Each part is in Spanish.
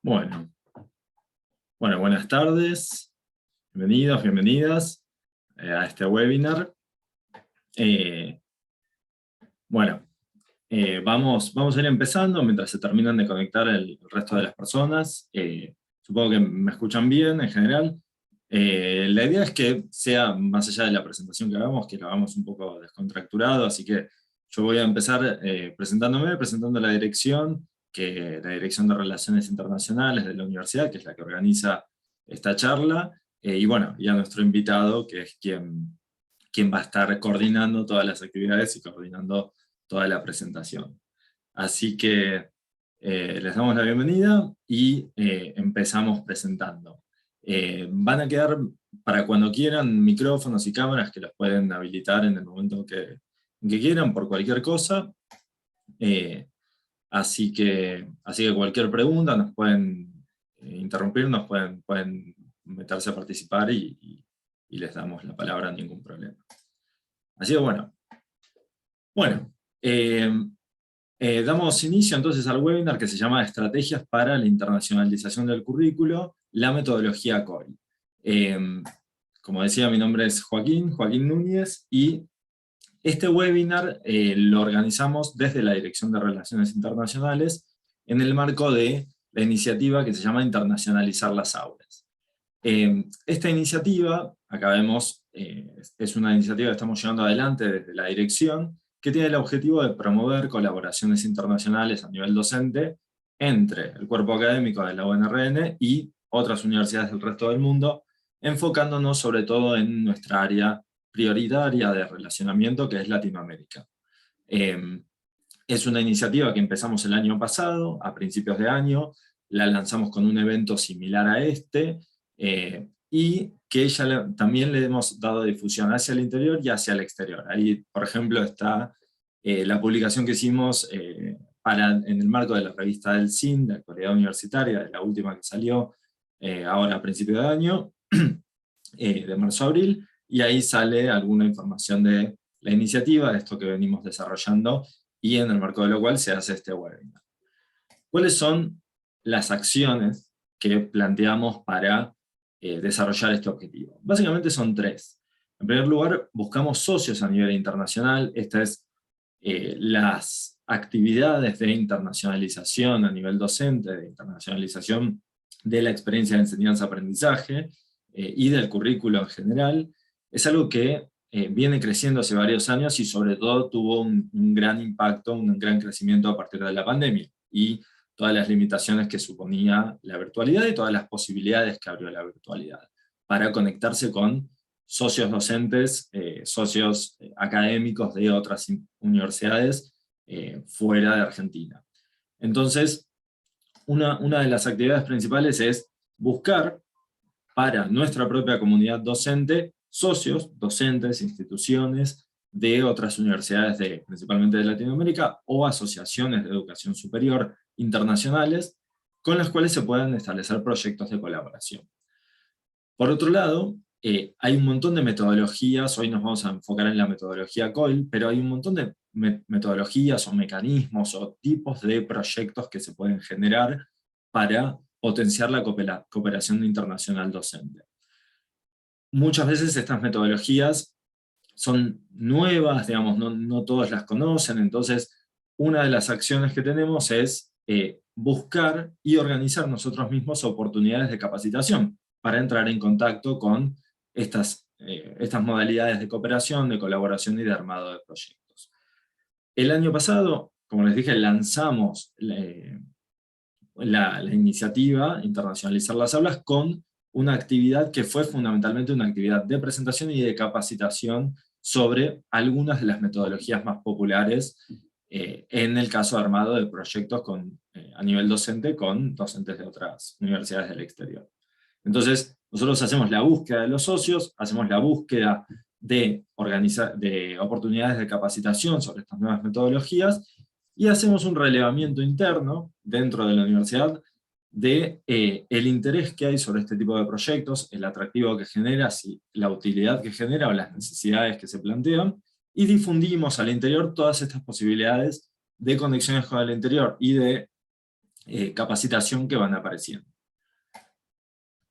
Bueno, buenas tardes, bienvenidos, bienvenidas a este webinar. Eh, bueno, vamos a ir empezando mientras se terminan de conectar el resto de las personas. Supongo que me escuchan bien en general. La idea es que sea, más allá de la presentación que hagamos, que lo hagamos un poco descontracturado, así que yo voy a empezar presentando la dirección de Relaciones Internacionales de la universidad, que es la que organiza esta charla, y a nuestro invitado, que es quien va a estar coordinando todas las actividades y coordinando toda la presentación. Así que les damos la bienvenida y empezamos presentando. Van a quedar, para cuando quieran, micrófonos y cámaras que los pueden habilitar en el momento en que quieran, por cualquier cosa. Así que cualquier pregunta nos pueden interrumpir, pueden meterse a participar y les damos la palabra, ningún problema. Así que damos inicio entonces al webinar que se llama Estrategias para la internacionalización del currículo, la metodología COIL. Como decía, mi nombre es Joaquín Núñez, y este webinar lo organizamos desde la Dirección de Relaciones Internacionales en el marco de la iniciativa que se llama Internacionalizar las Aulas. Esta iniciativa, acá vemos, es una iniciativa que estamos llevando adelante desde la dirección, que tiene el objetivo de promover colaboraciones internacionales a nivel docente entre el cuerpo académico de la UNRN y otras universidades del resto del mundo, enfocándonos sobre todo en nuestra área prioritaria de relacionamiento, que es Latinoamérica. Es una iniciativa que empezamos el año pasado, a principios de año, la lanzamos con un evento similar a este, y que también le hemos dado difusión hacia el interior y hacia el exterior. Ahí, por ejemplo, está la publicación que hicimos en el marco de la revista del CIN, de Actualidad Universitaria, de la última que salió ahora a principios de año, de marzo-abril, y ahí sale alguna información de la iniciativa, de esto que venimos desarrollando, y en el marco de lo cual se hace este webinar. ¿Cuáles son las acciones que planteamos para desarrollar este objetivo? Básicamente son tres. En primer lugar, buscamos socios a nivel internacional. Estas es las actividades de internacionalización a nivel docente, de internacionalización de la experiencia de enseñanza-aprendizaje y del currículo en general. Es algo que viene creciendo hace varios años y sobre todo tuvo un gran impacto, un gran crecimiento a partir de la pandemia, y todas las limitaciones que suponía la virtualidad y todas las posibilidades que abrió la virtualidad para conectarse con socios docentes, socios académicos de otras universidades fuera de Argentina. Entonces, una de las actividades principales es buscar para nuestra propia comunidad docente socios, docentes, instituciones de otras universidades principalmente de Latinoamérica, o asociaciones de educación superior internacionales, con las cuales se puedan establecer proyectos de colaboración. Por otro lado, hay un montón de metodologías, hoy nos vamos a enfocar en la metodología COIL, pero hay un montón de metodologías o mecanismos o tipos de proyectos que se pueden generar para potenciar la cooperación internacional docente. Muchas veces estas metodologías son nuevas, digamos, no todos las conocen, entonces una de las acciones que tenemos es buscar y organizar nosotros mismos oportunidades de capacitación para entrar en contacto con estas modalidades de cooperación, de colaboración y de armado de proyectos. El año pasado, como les dije, lanzamos la iniciativa Internacionalizar las Aulas con una actividad que fue fundamentalmente una actividad de presentación y de capacitación sobre algunas de las metodologías más populares en el caso de armado de proyectos a nivel docente con docentes de otras universidades del exterior. Entonces, nosotros hacemos la búsqueda de los socios, hacemos la búsqueda de oportunidades de capacitación sobre estas nuevas metodologías, y hacemos un relevamiento interno dentro de la universidad de el interés que hay sobre este tipo de proyectos, el atractivo que genera, la utilidad que genera o las necesidades que se plantean, y difundimos al interior todas estas posibilidades de conexiones con el interior y de capacitación que van apareciendo.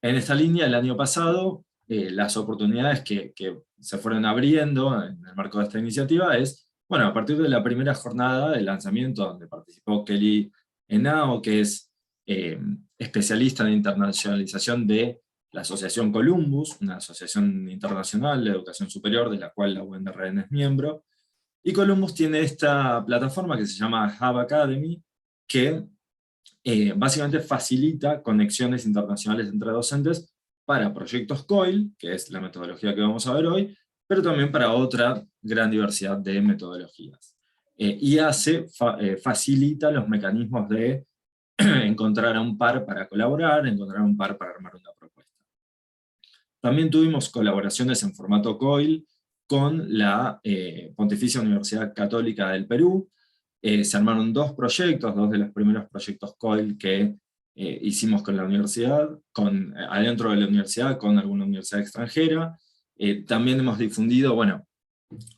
En esta línea, el año pasado, las oportunidades que se fueron abriendo en el marco de esta iniciativa es, bueno, a partir de la primera jornada de lanzamiento, donde participó Kelly Henao, que es especialista en internacionalización de la Asociación Columbus, una asociación internacional de educación superior, de la cual la UNRN es miembro, y Columbus tiene esta plataforma que se llama Hub Academy, que básicamente facilita conexiones internacionales entre docentes para proyectos COIL, que es la metodología que vamos a ver hoy, pero también para otra gran diversidad de metodologías. Y facilita los mecanismos de encontrar a un par para colaborar, encontrar a un par para armar una propuesta. También tuvimos colaboraciones en formato COIL con la Pontificia Universidad Católica del Perú. Se armaron dos proyectos, dos de los primeros proyectos COIL que hicimos con la universidad, adentro de la universidad, con alguna universidad extranjera. También hemos difundido, bueno,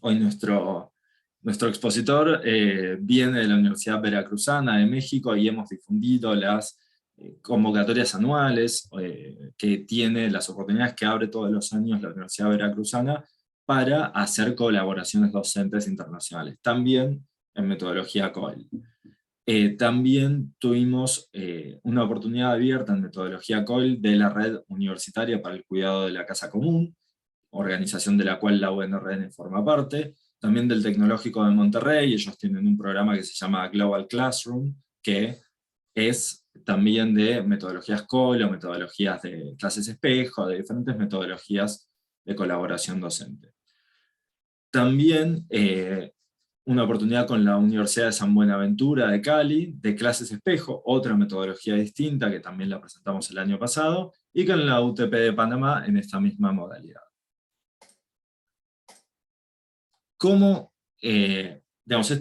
hoy nuestro expositor viene de la Universidad Veracruzana de México, y hemos difundido las convocatorias anuales que tiene, las oportunidades que abre todos los años la Universidad Veracruzana para hacer colaboraciones docentes internacionales, también en metodología COIL. También tuvimos una oportunidad abierta en metodología COIL de la Red Universitaria para el Cuidado de la Casa Común, organización de la cual la UNRN forma parte, también del Tecnológico de Monterrey. Ellos tienen un programa que se llama Global Classroom, que es también de metodologías COIL o metodologías de clases espejo, de diferentes metodologías de colaboración docente. También una oportunidad con la Universidad de San Buenaventura de Cali, de clases espejo, otra metodología distinta que también la presentamos el año pasado, y con la UTP de Panamá en esta misma modalidad. ¿Cómo, digamos,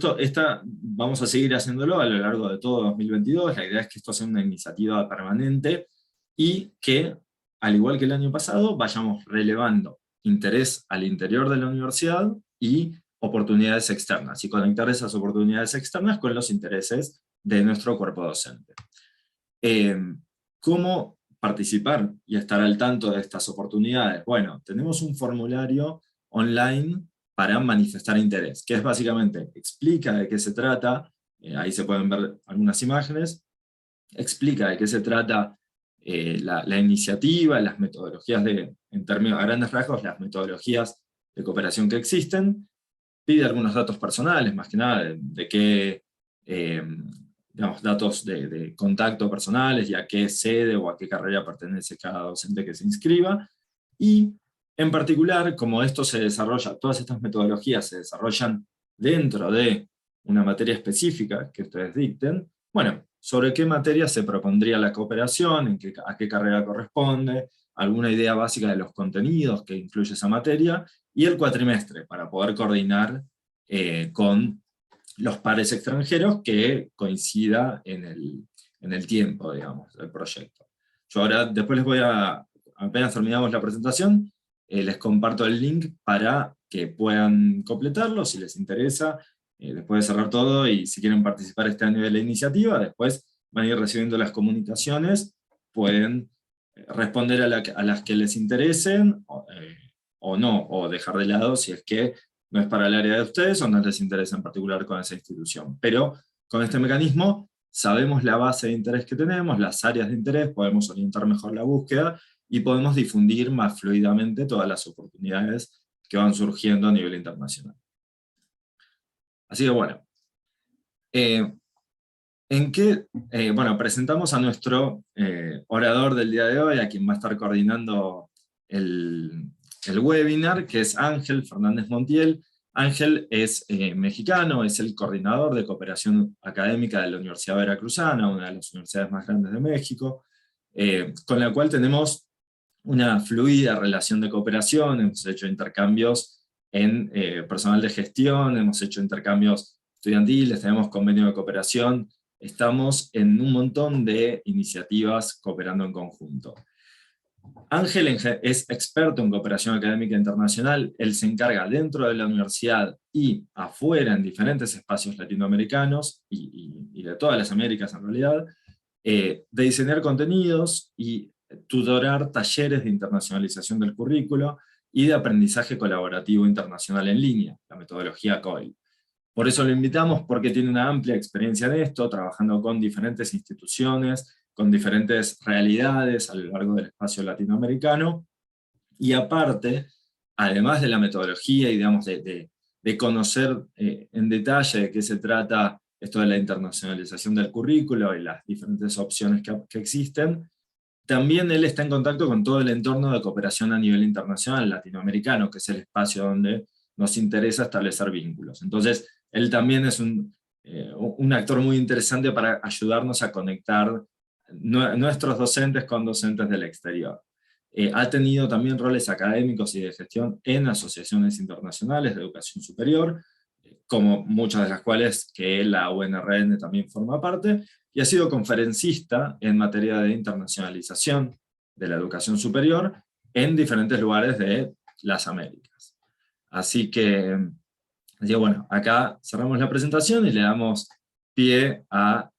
vamos a seguir haciéndolo a lo largo de todo 2022, la idea es que esto sea una iniciativa permanente, y que, al igual que el año pasado, vayamos relevando interés al interior de la universidad y oportunidades externas, y conectar esas oportunidades externas con los intereses de nuestro cuerpo docente. ¿Cómo participar y estar al tanto de estas oportunidades? Bueno, tenemos un formulario online para manifestar interés, que es básicamente, explica de qué se trata, ahí se pueden ver algunas imágenes, explica de qué se trata la iniciativa, las metodologías en términos a grandes rasgos, las metodologías de cooperación que existen, pide algunos datos personales, más que nada, de qué, digamos, datos de contacto personales, y a qué sede o a qué carrera pertenece cada docente que se inscriba, y en particular, como esto se desarrolla, todas estas metodologías se desarrollan dentro de una materia específica que ustedes dicten, bueno, sobre qué materia se propondría la cooperación, a qué carrera corresponde, alguna idea básica de los contenidos que incluye esa materia, y el cuatrimestre, para poder coordinar con los pares extranjeros que coincida en el tiempo, digamos, del proyecto. Yo ahora, después les voy apenas terminamos la presentación, les comparto el link para que puedan completarlo, si les interesa, después de cerrar todo, y si quieren participar este año de la iniciativa, después van a ir recibiendo las comunicaciones, pueden responder a las que les interesen, o no, o dejar de lado si es que no es para el área de ustedes o no les interesa en particular con esa institución. Pero con este mecanismo sabemos la base de interés que tenemos, las áreas de interés, podemos orientar mejor la búsqueda, y podemos difundir más fluidamente todas las oportunidades que van surgiendo a nivel internacional. Así que bueno, bueno, presentamos a nuestro orador del día de hoy, a quien va a estar coordinando el webinar, que es Ángel Fernández Montiel. Ángel es mexicano, es el coordinador de cooperación académica de la Universidad Veracruzana, una de las universidades más grandes de México, con la cual tenemos una fluida relación de cooperación. Hemos hecho intercambios en personal de gestión, hemos hecho intercambios estudiantiles, tenemos convenio de cooperación, estamos en un montón de iniciativas cooperando en conjunto. Ángel es experto en cooperación académica internacional, él se encarga dentro de la universidad y afuera en diferentes espacios latinoamericanos y de todas las Américas en realidad, de diseñar contenidos y tutorar talleres de internacionalización del currículo y de aprendizaje colaborativo internacional en línea, la metodología COIL. Por eso lo invitamos, porque tiene una amplia experiencia en esto, trabajando con diferentes instituciones, con diferentes realidades a lo largo del espacio latinoamericano, y aparte, además de la metodología y digamos, de conocer en detalle de qué se trata esto de la internacionalización del currículo y las diferentes opciones que existen, también él está en contacto con todo el entorno de cooperación a nivel internacional latinoamericano, que es el espacio donde nos interesa establecer vínculos. Entonces, él también es un actor muy interesante para ayudarnos a conectar nuestros docentes con docentes del exterior. Ha tenido también roles académicos y de gestión en asociaciones internacionales de educación superior, como muchas de las cuales que la UNRN también forma parte, y ha sido conferencista en materia de internacionalización de la educación superior en diferentes lugares de las Américas. Así que bueno, acá cerramos la presentación y le damos pie a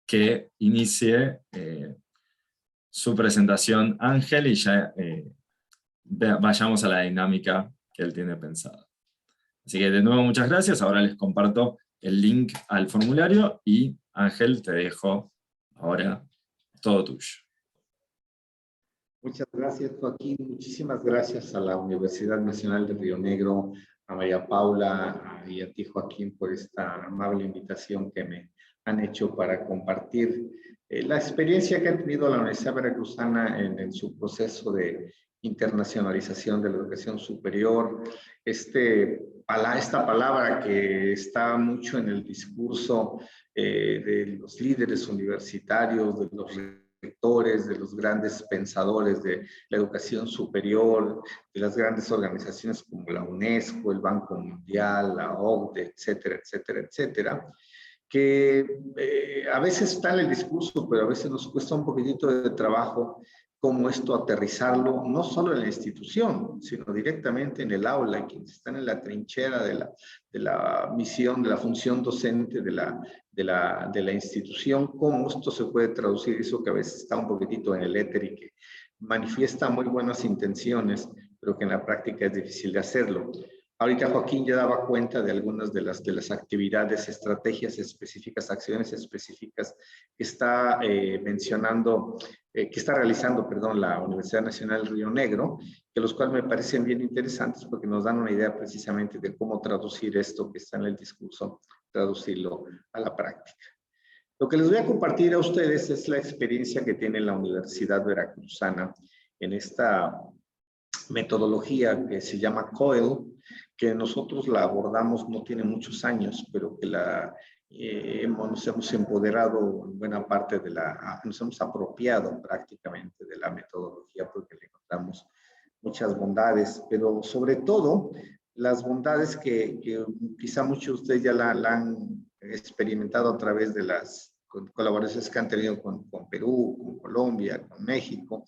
que inicie su presentación Ángel, y ya vayamos a la dinámica que él tiene pensada. Así que de nuevo muchas gracias, ahora les comparto el link al formulario y Ángel, te dejo ahora todo tuyo. Muchas gracias, Joaquín. Muchísimas gracias a la Universidad Nacional de Río Negro, a María Paula y a ti, Joaquín, por esta amable invitación que me han hecho para compartir la experiencia que ha tenido la Universidad Veracruzana en su proceso de internacionalización de la educación superior. Esta palabra que está mucho en el discurso de los líderes universitarios, de los rectores, de los grandes pensadores de la educación superior, de las grandes organizaciones como la UNESCO, el Banco Mundial, la OCDE, etcétera, etcétera, etcétera, que a veces está en el discurso, pero a veces nos cuesta un poquitito de trabajo cómo esto aterrizarlo, no solo en la institución, sino directamente en el aula, quienes están en la trinchera de la misión, de la función docente de la institución, cómo esto se puede traducir, eso que a veces está un poquitito en el éter y que manifiesta muy buenas intenciones, pero que en la práctica es difícil de hacerlo. Ahorita Joaquín ya daba cuenta de algunas de las actividades, estrategias específicas, acciones específicas que está mencionando, que está realizando, perdón, la Universidad Nacional Río Negro, que los cuales me parecen bien interesantes porque nos dan una idea precisamente de cómo traducir esto que está en el discurso, traducirlo a la práctica. Lo que les voy a compartir a ustedes es la experiencia que tiene la Universidad Veracruzana en esta metodología que se llama COIL, que nosotros la abordamos no tiene muchos años, pero que nos hemos empoderado en buena parte nos hemos apropiado prácticamente de la metodología porque le encontramos muchas bondades, pero sobre todo las bondades que quizá muchos de ustedes ya la han experimentado a través de las colaboraciones que han tenido con Perú, con Colombia, con México,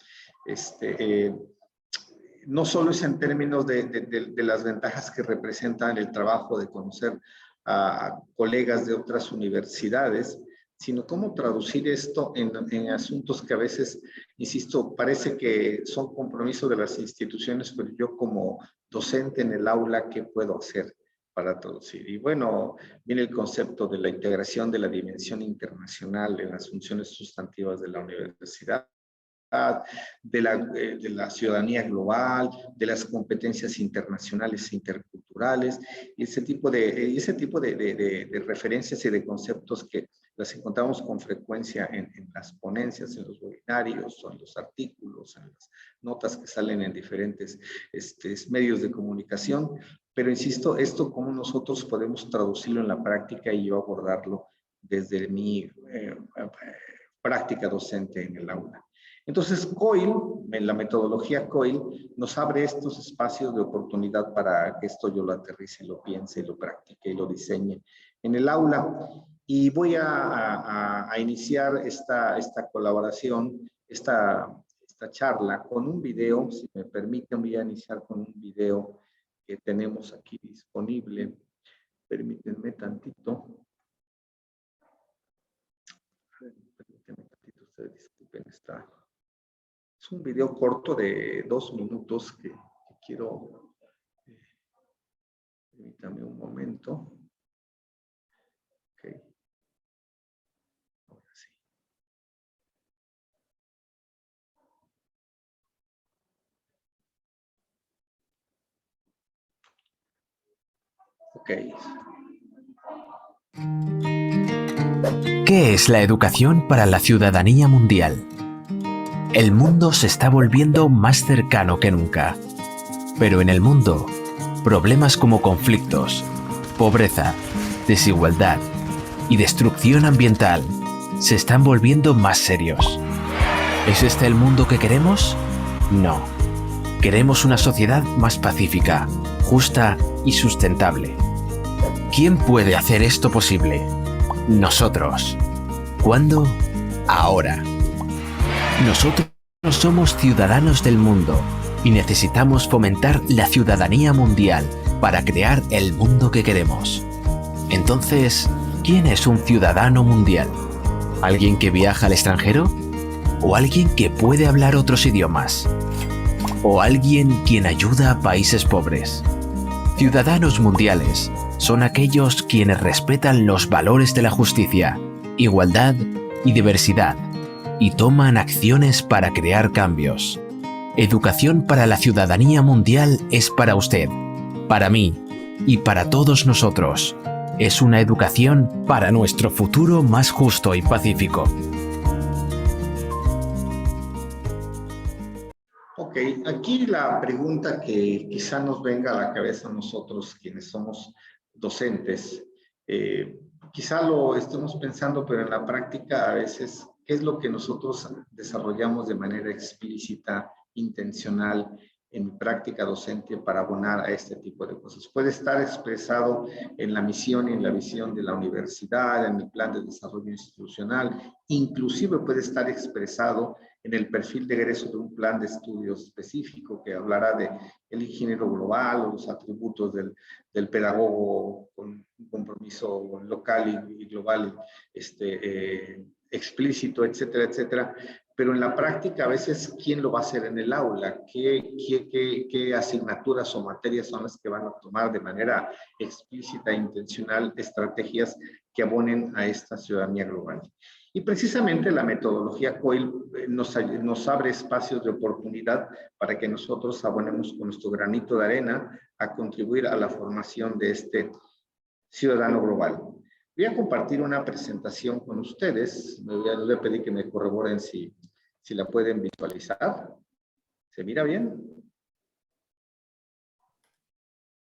no solo es en términos de las ventajas que representan el trabajo de conocer a colegas de otras universidades, sino cómo traducir esto en asuntos que a veces, insisto, parece que son compromisos de las instituciones, pero yo como docente en el aula, ¿qué puedo hacer para traducir? Y bueno, viene el concepto de la integración de la dimensión internacional en las funciones sustantivas de la universidad, de la ciudadanía global, de las competencias internacionales e interculturales, y ese tipo de referencias y de conceptos que las encontramos con frecuencia en las ponencias, en los webinarios, o en los artículos, en las notas que salen en diferentes medios de comunicación. Pero insisto, esto cómo nosotros podemos traducirlo en la práctica y yo abordarlo desde mi práctica docente en el aula. Entonces, COIL, en la metodología COIL, nos abre estos espacios de oportunidad para que esto yo lo aterrice, lo piense, lo practique y lo diseñe en el aula. Y voy a iniciar esta colaboración, esta charla con un video. Si me permiten, voy a iniciar con un video que tenemos aquí disponible. Permítanme tantito. Permítanme tantito. está. Es un video corto de 2 minutos que quiero. Permítame un momento. Ok. Ahora sí. Ok. ¿Qué es la educación para la ciudadanía mundial? El mundo se está volviendo más cercano que nunca. Pero en el mundo, problemas como conflictos, pobreza, desigualdad y destrucción ambiental se están volviendo más serios. ¿Es este el mundo que queremos? No. Queremos una sociedad más pacífica, justa y sustentable. ¿Quién puede hacer esto posible? Nosotros. ¿Cuándo? Ahora. Nosotros somos ciudadanos del mundo y necesitamos fomentar la ciudadanía mundial para crear el mundo que queremos. Entonces, ¿quién es un ciudadano mundial? ¿Alguien que viaja al extranjero? ¿O alguien que puede hablar otros idiomas? ¿O alguien quien ayuda a países pobres? Ciudadanos mundiales son aquellos quienes respetan los valores de la justicia, igualdad y diversidad, y toman acciones para crear cambios. Educación para la ciudadanía mundial es para usted, para mí y para todos nosotros. Es una educación para nuestro futuro más justo y pacífico. Ok, aquí la pregunta que quizá nos venga a la cabeza a nosotros, quienes somos docentes, quizá lo estemos pensando, pero en la práctica a veces, ¿qué es lo que nosotros desarrollamos de manera explícita, intencional, en mi práctica docente para abonar a este tipo de cosas? Puede estar expresado en la misión y en la visión de la universidad, en el plan de desarrollo institucional, inclusive puede estar expresado en el perfil de egreso de un plan de estudios específico que hablará de el ingeniero global o los atributos del pedagogo con un compromiso local y global explícito, etcétera, etcétera. Pero en la práctica, a veces, ¿quién lo va a hacer en el aula? ¿Qué asignaturas o materias son las que van a tomar de manera explícita e intencional estrategias que abonen a esta ciudadanía global? Y precisamente la metodología COIL nos abre espacios de oportunidad para que nosotros abonemos con nuestro granito de arena a contribuir a la formación de este ciudadano global. Voy a compartir una presentación con ustedes. Les voy a pedir que me corroboren si la pueden visualizar. ¿Se mira bien?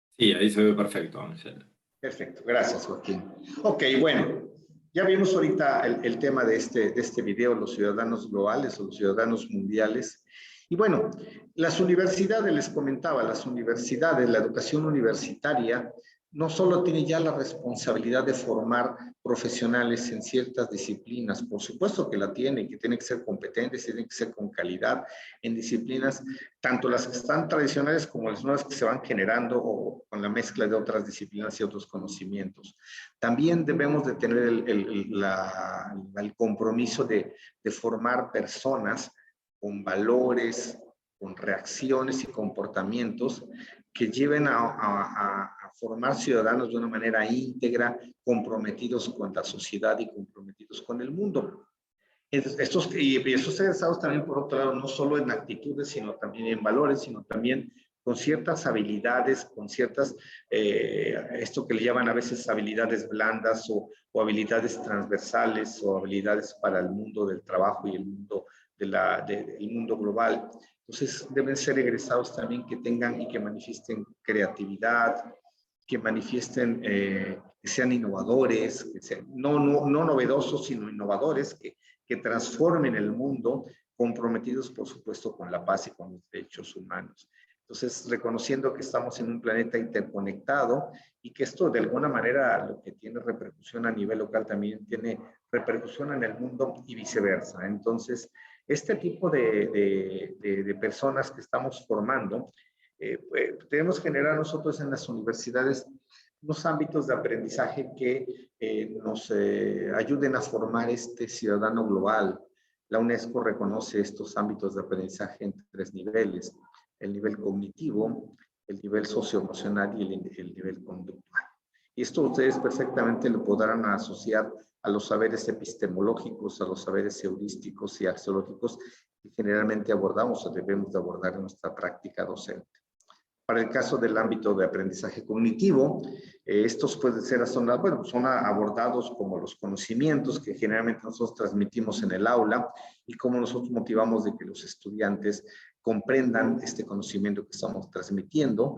Sí, ahí se ve perfecto, Ángel. Perfecto, gracias, Joaquín. Ok, bueno, ya vimos ahorita el tema de este video, los ciudadanos globales o los ciudadanos mundiales. Y bueno, las universidades, les comentaba, las universidades, la educación universitaria, no solo tiene ya la responsabilidad de formar profesionales en ciertas disciplinas, por supuesto que la tienen, que tienen que ser competentes, tienen que ser con calidad en disciplinas, tanto las que están tradicionales como las nuevas que se van generando o con la mezcla de otras disciplinas y otros conocimientos. También debemos de tener el compromiso de formar personas con valores, con reacciones y comportamientos que lleven a formar ciudadanos de una manera íntegra, comprometidos con la sociedad y comprometidos con el mundo. Estos egresados también, por otro lado, no solo en actitudes, sino también en valores, sino también con ciertas habilidades, con ciertas, esto que le llaman a veces habilidades blandas o habilidades transversales o habilidades para el mundo del trabajo y el mundo, el mundo global. Entonces, deben ser egresados también que tengan y que manifiesten creatividad, que manifiesten, que sean innovadores, que sean, no novedosos, sino innovadores, que transformen el mundo, comprometidos, por supuesto, con la paz y con los derechos humanos. Entonces, reconociendo que estamos en un planeta interconectado y que esto de alguna manera lo que tiene repercusión a nivel local también tiene repercusión en el mundo y viceversa. Entonces, este tipo de personas que estamos formando, debemos generar nosotros en las universidades unos ámbitos de aprendizaje que nos ayuden a formar este ciudadano global. La UNESCO reconoce estos ámbitos de aprendizaje en 3 niveles: el nivel cognitivo, el nivel socioemocional y el nivel conductual. Y esto ustedes perfectamente lo podrán asociar a los saberes epistemológicos, a los saberes heurísticos y axiológicos que generalmente abordamos o debemos de abordar en nuestra práctica docente. Para el caso del ámbito de aprendizaje cognitivo, estos pueden ser son abordados como los conocimientos que generalmente nosotros transmitimos en el aula y cómo nosotros motivamos de que los estudiantes comprendan este conocimiento que estamos transmitiendo,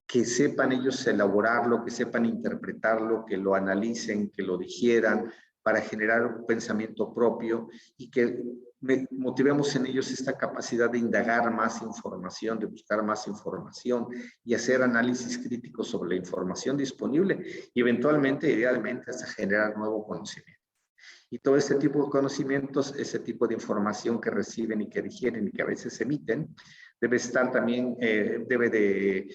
que sepan ellos elaborarlo, que sepan interpretarlo, que lo analicen, que lo digieran para generar un pensamiento propio y que motivemos en ellos esta capacidad de indagar más información, de buscar más información y hacer análisis críticos sobre la información disponible y eventualmente, idealmente, hasta generar nuevo conocimiento. Y todo este tipo de conocimientos, ese tipo de información que reciben y que digieren y que a veces emiten, debe estar también, debe de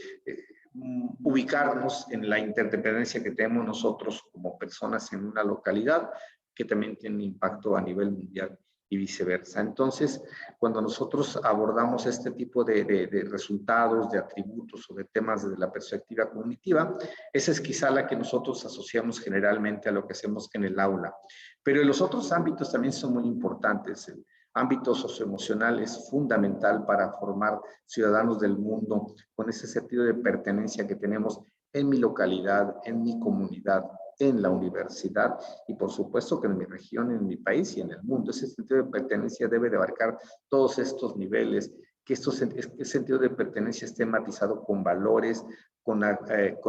ubicarnos en la interdependencia que tenemos nosotros como personas en una localidad que también tiene impacto a nivel mundial y viceversa. Entonces, cuando nosotros abordamos este tipo de resultados, de atributos o de temas desde la perspectiva cognitiva, esa es quizá la que nosotros asociamos generalmente a lo que hacemos en el aula. Pero los otros ámbitos también son muy importantes. El ámbito socioemocional es fundamental para formar ciudadanos del mundo con ese sentido de pertenencia que tenemos en mi localidad, en mi comunidad, en la universidad y por supuesto que en mi región, en mi país y en el mundo. Ese sentido de pertenencia debe de abarcar todos estos niveles, que este sentido de pertenencia esté matizado con valores, con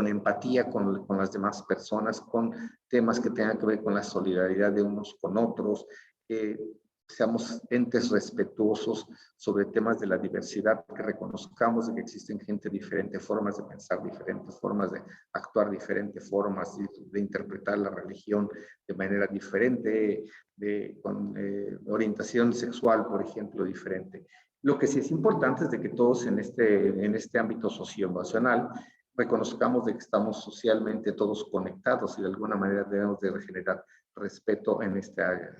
empatía con las demás personas, con temas que tengan que ver con la solidaridad de unos con otros, seamos entes respetuosos sobre temas de la diversidad, que reconozcamos que existen gente diferente, formas de pensar diferentes, formas de actuar diferentes, formas de interpretar la religión de manera diferente, con orientación sexual, por ejemplo, diferente. Lo que sí es importante es de que todos en este ámbito socioemocional reconozcamos de que estamos socialmente todos conectados y de alguna manera debemos de generar respeto en esta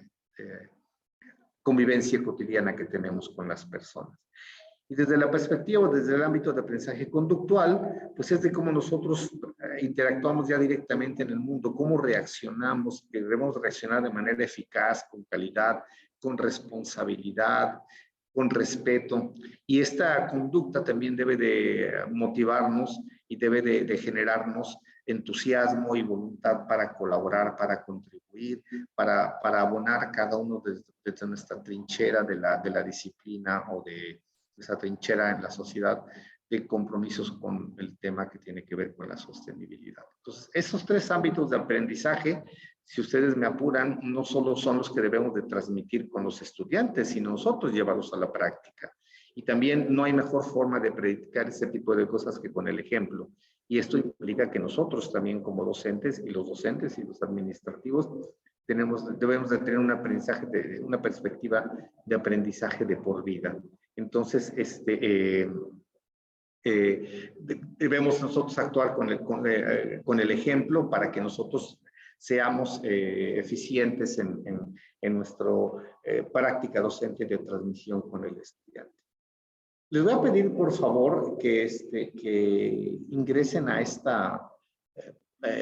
convivencia cotidiana que tenemos con las personas. Y desde la perspectiva, desde el ámbito de aprendizaje conductual, pues es de cómo nosotros interactuamos ya directamente en el mundo, cómo reaccionamos, que debemos reaccionar de manera eficaz, con calidad, con responsabilidad, con respeto. Y esta conducta también debe de motivarnos y debe de generarnos entusiasmo y voluntad para colaborar, para contribuir, para abonar cada uno desde nuestra trinchera de la disciplina o de esa trinchera en la sociedad de compromisos con el tema que tiene que ver con la sostenibilidad. Entonces, esos 3 ámbitos de aprendizaje, si ustedes me apuran, no solo son los que debemos de transmitir con los estudiantes, sino nosotros llevarlos a la práctica. Y también no hay mejor forma de predicar ese tipo de cosas que con el ejemplo. Y esto implica que nosotros también como docentes y los administrativos debemos de tener un aprendizaje, una perspectiva de aprendizaje de por vida. Entonces, debemos nosotros actuar con el ejemplo para que nosotros seamos eficientes en nuestra práctica docente de transmisión con el estudiante. Les voy a pedir, por favor, que ingresen a esta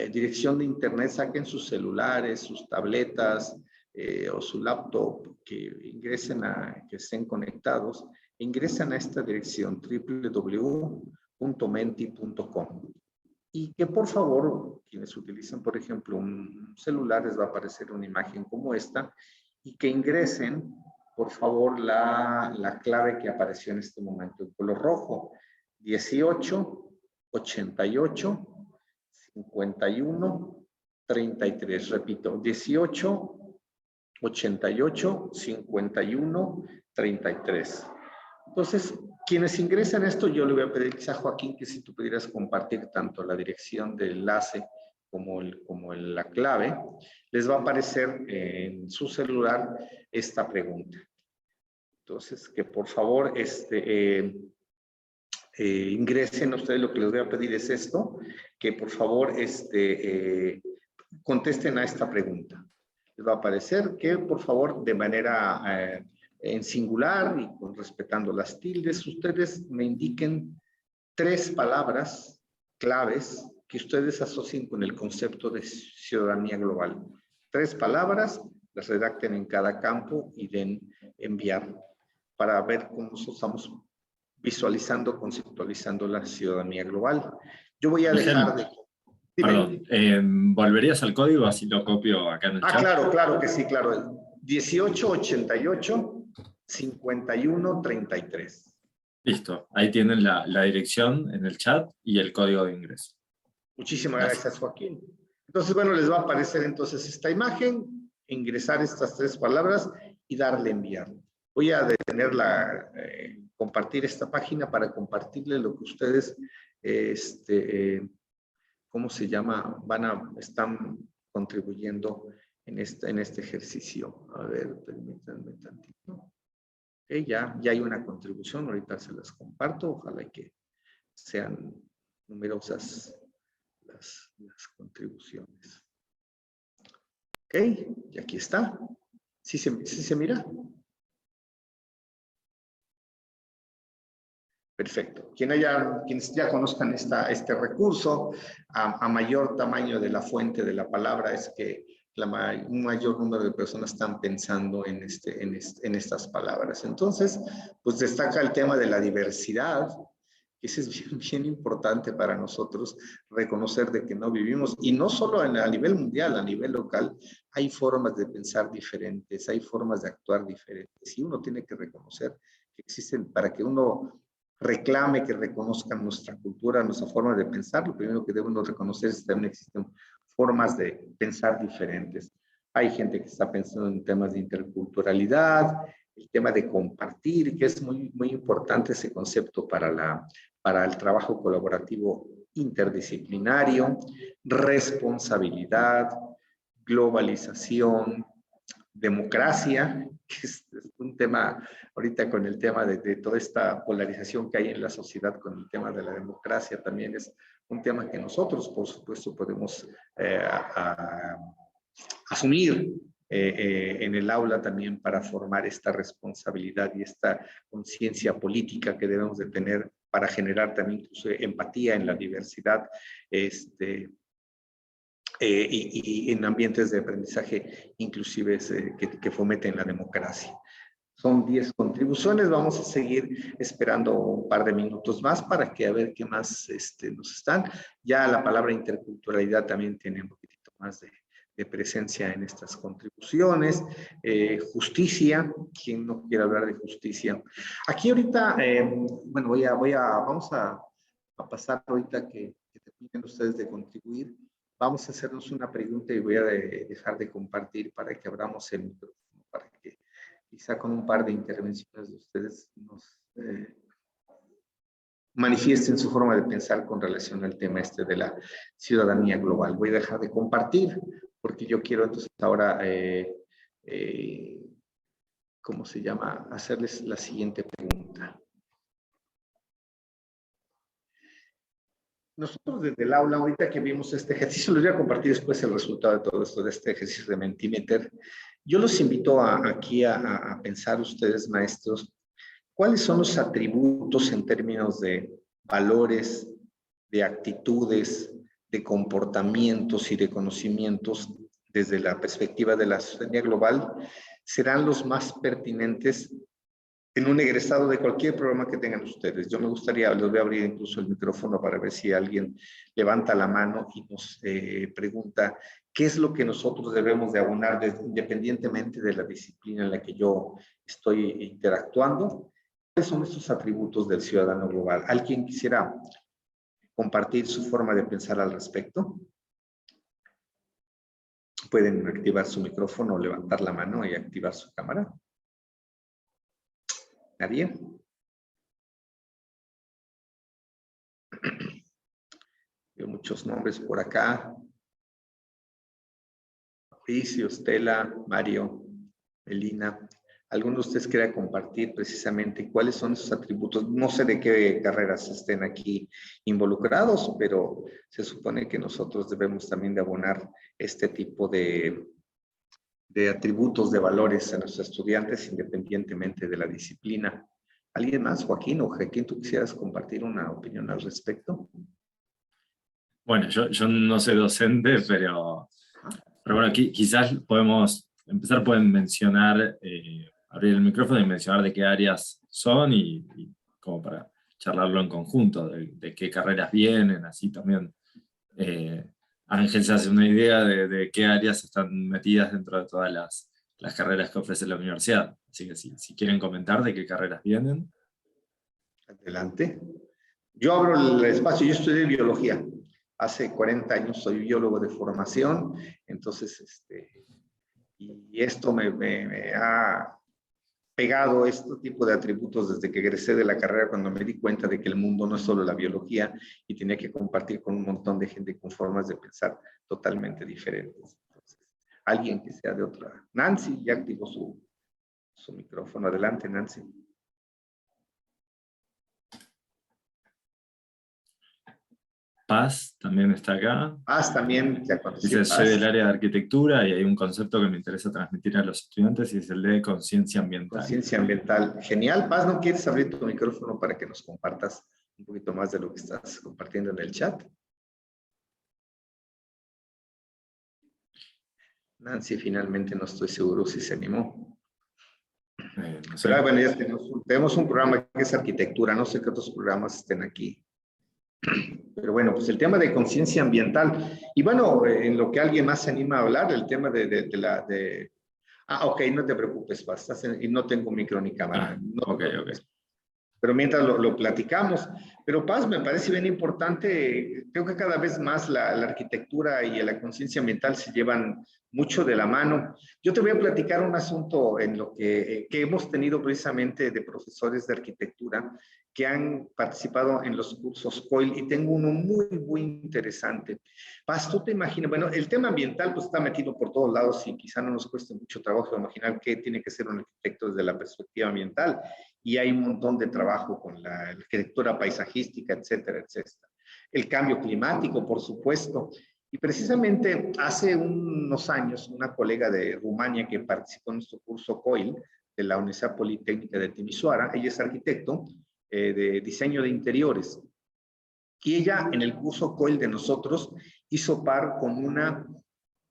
dirección de internet, saquen sus celulares, sus tabletas o su laptop, que que estén conectados, ingresen a esta dirección www.menti.com y que por favor, quienes utilizan, por ejemplo, un celular, les va a aparecer una imagen como esta y que ingresen, por favor, la clave que apareció en este momento en color rojo, 18 88 51 33. Repito, 18 88 51 33. Entonces, quienes ingresan esto, yo le voy a pedir quizá a Joaquín que si tú pudieras compartir tanto la dirección de enlace como la clave, les va a aparecer en su celular esta pregunta. Entonces, que por favor ingresen ustedes, lo que les voy a pedir es esto, que por favor contesten a esta pregunta. Les va a aparecer que por favor de manera en singular y respetando las tildes, ustedes me indiquen 3 palabras claves que ustedes asocien con el concepto de ciudadanía global. 3 palabras, las redacten en cada campo y den enviar para ver cómo nosotros estamos visualizando, conceptualizando la ciudadanía global. Yo voy a dejar de... Perdón, ¿volverías al código? Así lo copio acá en el chat. Claro que sí, claro. 1888-5133. Listo, ahí tienen la dirección en el chat y el código de ingreso. Muchísimas gracias, Joaquín. Entonces, bueno, les va a aparecer entonces esta imagen, ingresar estas 3 palabras y darle enviar. Voy a detenerla, compartir esta página para compartirle lo que ustedes, ¿cómo se llama? Están contribuyendo en este ejercicio. A ver, permítanme tantito. Okay, ya hay una contribución, ahorita se las comparto, ojalá que sean numerosas las contribuciones. Ok, y aquí está. ¿Sí se mira? Perfecto. Quienes ya conozcan este recurso, a mayor tamaño de la fuente de la palabra es que un mayor número de personas están pensando en estas palabras. Entonces, pues destaca el tema de la diversidad, que ese es bien importante para nosotros, reconocer de que no vivimos, y no solo a nivel mundial, a nivel local, hay formas de pensar diferentes, hay formas de actuar diferentes, y uno tiene que reconocer que existen, para que uno reclame que reconozcan nuestra cultura, nuestra forma de pensar, lo primero que debemos reconocer es que también existen formas de pensar diferentes. Hay gente que está pensando en temas de interculturalidad, el tema de compartir, que es muy, muy importante ese concepto para el trabajo colaborativo interdisciplinario, responsabilidad, globalización, democracia, que es un tema, ahorita con el tema de toda esta polarización que hay en la sociedad con el tema de la democracia, también es un tema que nosotros, por supuesto, podemos asumir en el aula también para formar esta responsabilidad y esta conciencia política que debemos de tener para generar también incluso empatía en la diversidad, y en ambientes de aprendizaje inclusive que fomenten la democracia. Son 10 contribuciones, vamos a seguir esperando un par de minutos más para que a ver qué más nos están. Ya la palabra interculturalidad también tiene un poquitito más de presencia en estas contribuciones. Justicia, ¿quién no quiere hablar de justicia? Aquí ahorita, bueno, vamos a pasar ahorita que terminen ustedes de contribuir. Vamos a hacernos una pregunta y voy a dejar de compartir para que abramos el micrófono, para que quizá con un par de intervenciones de ustedes nos manifiesten su forma de pensar con relación al tema de la ciudadanía global. Voy a dejar de compartir porque yo quiero entonces ahora, ¿cómo se llama? Hacerles la siguiente pregunta. Nosotros desde el aula, ahorita que vimos este ejercicio, les voy a compartir después el resultado de todo esto, de este ejercicio de Mentimeter. Yo los invito aquí a pensar ustedes, maestros, ¿cuáles son los atributos en términos de valores, de actitudes, de comportamientos y de conocimientos desde la perspectiva de la ciudadanía global serán los más pertinentes en un egresado de cualquier programa que tengan ustedes? Yo me gustaría, les voy a abrir incluso el micrófono para ver si alguien levanta la mano y nos pregunta qué es lo que nosotros debemos de abonar independientemente de la disciplina en la que yo estoy interactuando. ¿Cuáles son estos atributos del ciudadano global? ¿Alguien quisiera compartir su forma de pensar al respecto? Pueden activar su micrófono, levantar la mano y activar su cámara. ¿Nadie? Veo muchos nombres por acá. Mauricio, Estela, Mario, Melina. ¿Alguno de ustedes quiera compartir precisamente cuáles son esos atributos? No sé de qué carreras estén aquí involucrados, pero se supone que nosotros debemos también de abonar este tipo de de atributos, de valores a nuestros estudiantes, independientemente de la disciplina. ¿Alguien más, Joaquín o Joaquín, tú quisieras compartir una opinión al respecto? Bueno, yo no soy docente, pero bueno, aquí quizás podemos empezar, pueden mencionar, abrir el micrófono y mencionar de qué áreas son y como para charlarlo en conjunto, de qué carreras vienen, así también Ángel se hace una idea de qué áreas están metidas dentro de todas las carreras que ofrece la universidad. Así que si quieren comentar de qué carreras vienen. Adelante. Yo abro el espacio, yo estudié biología. Hace 40 años soy biólogo de formación, entonces, y esto me ha pegado este tipo de atributos desde que egresé de la carrera, cuando me di cuenta de que el mundo no es solo la biología y tenía que compartir con un montón de gente con formas de pensar totalmente diferentes. Entonces, alguien que sea de otra. Nancy ya activó su micrófono. Adelante, Nancy. Paz también está acá. Paz también, ya conocí Dice, Paz. soy del área de arquitectura y hay un concepto que me interesa transmitir a los estudiantes y es el de conciencia ambiental. Conciencia ambiental. Genial. Paz, ¿no quieres abrir tu micrófono para que nos compartas un poquito más de lo que estás compartiendo en el chat? Nancy finalmente no estoy seguro si se animó. No sé. Pero bueno, ya tenemos un programa que es arquitectura, no sé qué otros programas estén aquí. Pero bueno, pues el tema de conciencia ambiental. Y bueno, en lo que alguien más se anima a hablar, el tema de... Ah, ok, no te preocupes, Paz, y no tengo micro ni cámara. No ok. Pero mientras lo platicamos. Pero Paz, me parece bien importante, creo que cada vez más la arquitectura y la conciencia ambiental se llevan mucho de la mano. Yo te voy a platicar un asunto en lo que hemos tenido precisamente de profesores de arquitectura que han participado en los cursos COIL, y tengo uno muy, muy interesante. Paz, tú te imaginas, bueno, el tema ambiental pues está metido por todos lados y quizá no nos cueste mucho trabajo imaginar qué tiene que ser un arquitecto desde la perspectiva ambiental, y hay un montón de trabajo con la arquitectura paisajística, etcétera, etcétera. El cambio climático, por supuesto. Y precisamente hace unos años, una colega de Rumania que participó en nuestro curso COIL de la Universidad Politécnica de Timișoara, ella es arquitecto de diseño de interiores. Y ella, en el curso COIL de nosotros, hizo par con una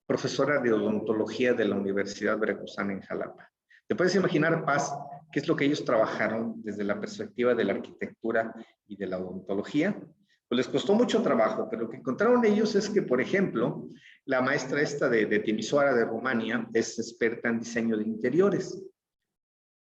profesora de odontología de la Universidad Veracruzana en Jalapa. ¿Te puedes imaginar, Paz, qué es lo que ellos trabajaron desde la perspectiva de la arquitectura y de la odontología? Pues les costó mucho trabajo, pero lo que encontraron ellos es que, por ejemplo, la maestra esta de Timișoara, de Rumania, es experta en diseño de interiores.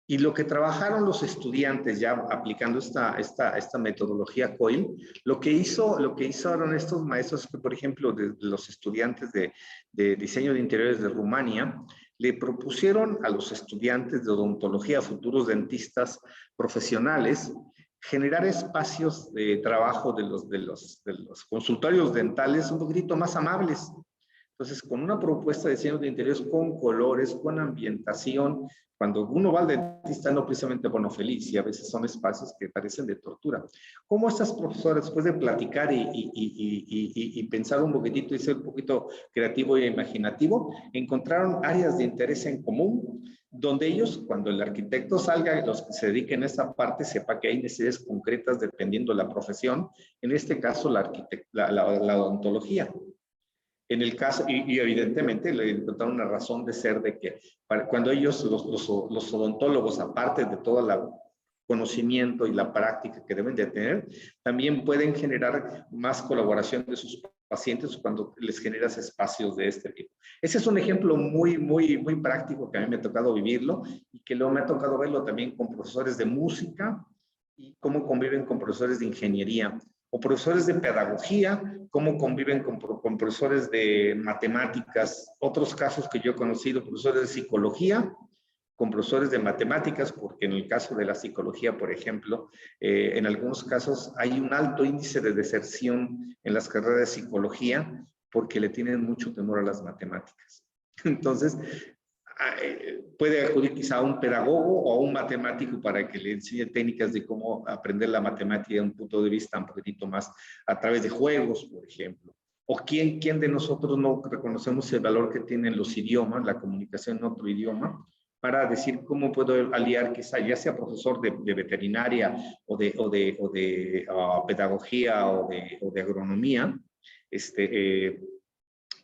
Y lo que trabajaron los estudiantes ya aplicando esta metodología COIL, lo que hicieron estos maestros que, por ejemplo, de los estudiantes de diseño de interiores de Rumania, le propusieron a los estudiantes de odontología, futuros dentistas profesionales, generar espacios de trabajo de los consultorios dentales un poquito más amables. Entonces, con una propuesta de diseño de interiores con colores, con ambientación, cuando uno va al dentista no precisamente bueno feliz, y a veces son espacios que parecen de tortura. ¿Cómo estas profesoras, después de platicar y pensar un poquitito y ser un poquito creativo e imaginativo, encontraron áreas de interés en común, donde ellos, cuando el arquitecto salga, los que se dediquen a esta parte, sepa que hay necesidades concretas dependiendo de la profesión, en este caso la odontología. En el caso, y evidentemente le encontraron una razón de ser de que cuando ellos, los odontólogos, aparte de todo el conocimiento y la práctica que deben de tener, también pueden generar más colaboración de sus pacientes cuando les generas espacios de este tipo. Ese es un ejemplo muy, muy, muy práctico que a mí me ha tocado vivirlo y que luego me ha tocado verlo también con profesores de música y cómo conviven con profesores de ingeniería o profesores de pedagogía, cómo conviven con profesores de matemáticas, otros casos que yo he conocido, profesores de psicología, con profesores de matemáticas, porque en el caso de la psicología, por ejemplo, en algunos casos hay un alto índice de deserción en las carreras de psicología porque le tienen mucho temor a las matemáticas. Entonces, puede acudir quizá a un pedagogo o a un matemático para que le enseñe técnicas de cómo aprender la matemática de un punto de vista un poquitito más a través de juegos, por ejemplo. ¿O quién de nosotros no reconocemos el valor que tienen los idiomas, la comunicación en otro idioma, para decir cómo puedo aliar, quizá ya sea profesor de veterinaria o de pedagogía o de agronomía,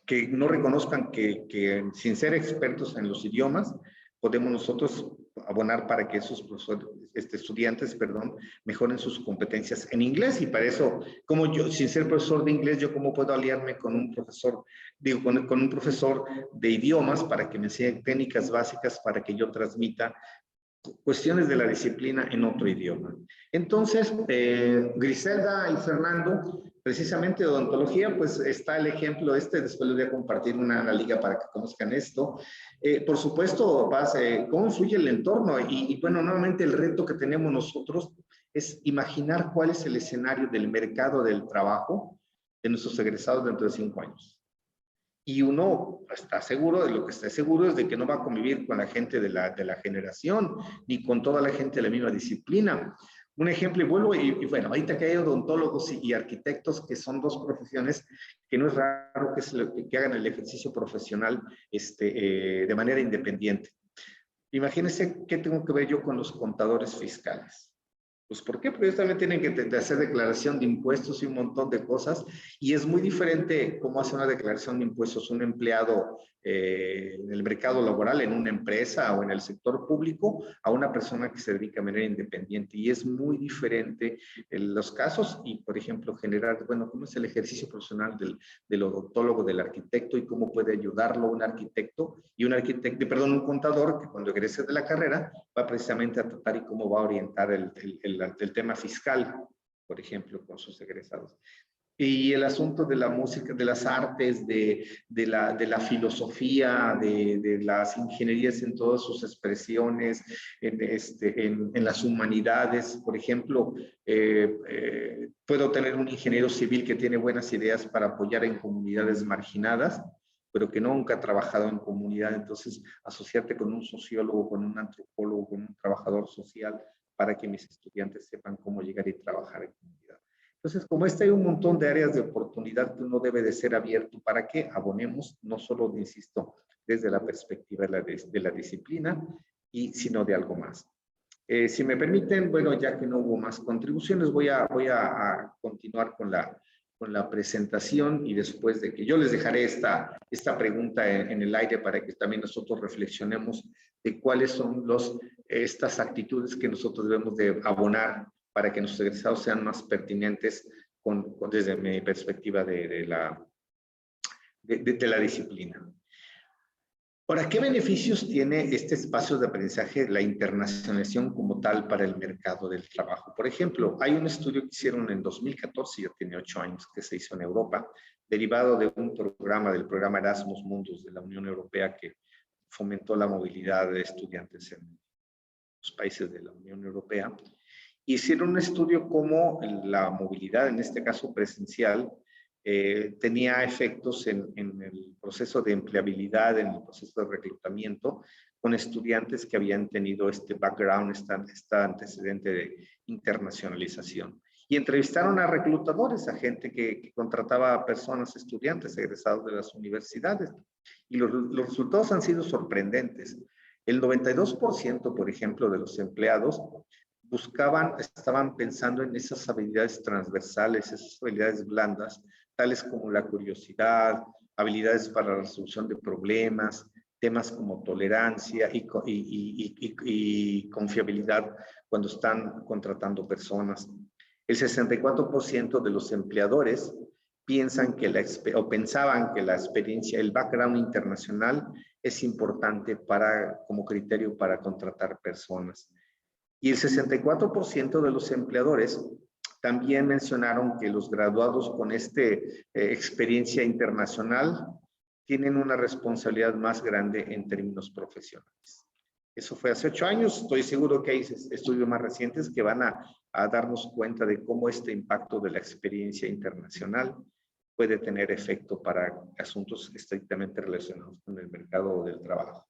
que no reconozcan que sin ser expertos en los idiomas, podemos nosotros abonar para que esos profesores, estudiantes, perdón, mejoren sus competencias en inglés. Y para eso, como yo, sin ser profesor de inglés, yo cómo puedo aliarme con un profesor, digo, con un profesor de idiomas para que me enseñe técnicas básicas para que yo transmita cuestiones de la disciplina en otro idioma. Entonces, Griselda y Fernando, precisamente de odontología, pues está el ejemplo después les voy a compartir una liga para que conozcan esto. Por supuesto, cómo influye el entorno y bueno, nuevamente el reto que tenemos nosotros es imaginar cuál es el escenario del mercado del trabajo de nuestros egresados dentro de 5 años. Y uno está seguro, de lo que está seguro es de que no va a convivir con la gente de la generación, ni con toda la gente de la misma disciplina. Un ejemplo, y vuelvo, y bueno, ahorita que hay odontólogos y arquitectos, que son dos profesiones que no es raro que hagan el ejercicio profesional de manera independiente. Imagínense qué tengo que ver yo con los contadores fiscales. Pues, ¿por qué? Porque ellos también tienen que hacer declaración de impuestos y un montón de cosas, y es muy diferente cómo hace una declaración de impuestos un empleado en el mercado laboral, en una empresa o en el sector público, a una persona que se dedica de manera independiente, y es muy diferente en los casos. Y, por ejemplo, generar, bueno, ¿cómo es el ejercicio profesional del odontólogo, del arquitecto, y cómo puede ayudarlo un arquitecto y un contador que cuando egrese de la carrera va precisamente a tratar y cómo va a orientar el tema fiscal, por ejemplo, con sus egresados? Y el asunto de la música, de las artes, de la filosofía, de las ingenierías en todas sus expresiones, en las humanidades. Por ejemplo, puedo tener un ingeniero civil que tiene buenas ideas para apoyar en comunidades marginadas, pero que nunca ha trabajado en comunidad. Entonces, asociarte con un sociólogo, con un antropólogo, con un trabajador social, para que mis estudiantes sepan cómo llegar y trabajar en comunidad. Entonces, como hay un montón de áreas de oportunidad que uno debe de ser abierto para que abonemos, no solo, insisto, desde la perspectiva de la disciplina, sino de algo más. Si me permiten, bueno, ya que no hubo más contribuciones, voy a continuar con la presentación, y después de que yo les dejaré esta pregunta en el aire para que también nosotros reflexionemos de cuáles son estas actitudes que nosotros debemos de abonar para que nuestros egresados sean más pertinentes desde mi perspectiva de la disciplina. Ahora, ¿qué beneficios tiene este espacio de aprendizaje, la internacionalización como tal, para el mercado del trabajo? Por ejemplo, hay un estudio que hicieron en 2014, ya tiene 8 años, que se hizo en Europa, derivado de un programa, del programa Erasmus Mundus de la Unión Europea, que fomentó la movilidad de estudiantes en los países de la Unión Europea. Hicieron un estudio cómo la movilidad, en este caso presencial, tenía efectos en el proceso de empleabilidad, en el proceso de reclutamiento, con estudiantes que habían tenido este background, este antecedente de internacionalización. Y entrevistaron a reclutadores, a gente que contrataba a personas, estudiantes egresados de las universidades. Y los resultados han sido sorprendentes. El 92%, por ejemplo, de los empleados estaban pensando en esas habilidades transversales, esas habilidades blandas, tales como la curiosidad, habilidades para la resolución de problemas, temas como tolerancia y confiabilidad cuando están contratando personas. El 64% de los empleadores pensaban que la experiencia, el background internacional es importante como criterio para contratar personas. Y el 64% de los empleadores también mencionaron que los graduados con experiencia internacional tienen una responsabilidad más grande en términos profesionales. Eso fue hace 8 años. Estoy seguro que hay estudios más recientes que van a darnos cuenta de cómo este impacto de la experiencia internacional puede tener efecto para asuntos estrictamente relacionados con el mercado del trabajo.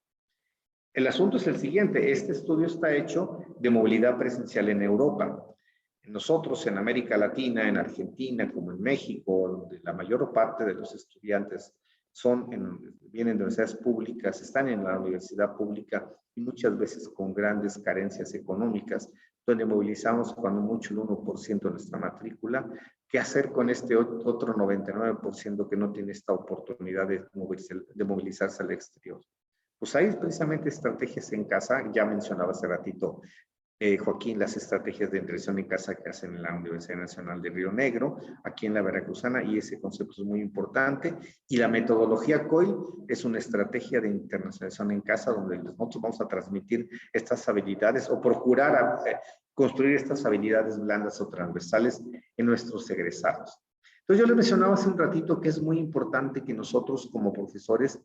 El asunto es el siguiente: este estudio está hecho de movilidad presencial en Europa. Nosotros en América Latina, en Argentina, como en México, donde la mayor parte de los estudiantes vienen de universidades públicas, están en la universidad pública y muchas veces con grandes carencias económicas, donde movilizamos cuando mucho el 1% de nuestra matrícula. ¿Qué hacer con este otro 99% que no tiene esta oportunidad de movilizarse al exterior? Pues hay precisamente estrategias en casa, ya mencionaba hace ratito Joaquín, las estrategias de integración en casa que hacen en la Universidad Nacional de Río Negro, aquí en la Veracruzana, y ese concepto es muy importante. Y la metodología COIL es una estrategia de internacionalización en casa donde nosotros vamos a transmitir estas habilidades o procurar construir estas habilidades blandas o transversales en nuestros egresados. Entonces yo les mencionaba hace un ratito que es muy importante que nosotros como profesores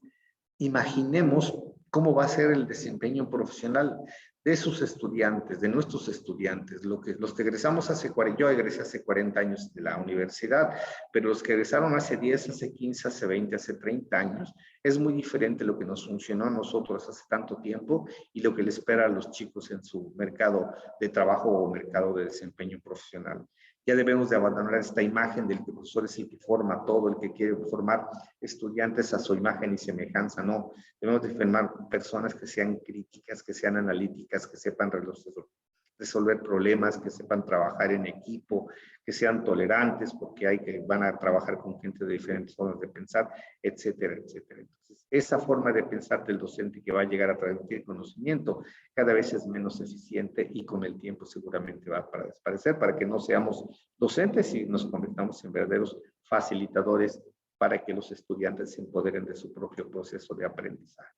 imaginemos cómo va a ser el desempeño profesional de sus estudiantes, de nuestros estudiantes, los que egresamos yo egresé hace 40 años de la universidad, pero los que egresaron hace 10, hace 15, hace 20, hace 30 años, es muy diferente lo que nos funcionó a nosotros hace tanto tiempo y lo que le espera a los chicos en su mercado de trabajo o mercado de desempeño profesional. Ya debemos de abandonar esta imagen del que el profesor es el que forma todo, el que quiere formar estudiantes a su imagen y semejanza. No, debemos de formar personas que sean críticas, que sean analíticas, que sepan resolver problemas, que sepan trabajar en equipo, que sean tolerantes, porque van a trabajar con gente de diferentes formas de pensar, etcétera, etcétera. Entonces, esa forma de pensar del docente que va a llegar a transmitir conocimiento cada vez es menos eficiente y con el tiempo seguramente va a desaparecer para que no seamos docentes y nos convirtamos en verdaderos facilitadores para que los estudiantes se empoderen de su propio proceso de aprendizaje.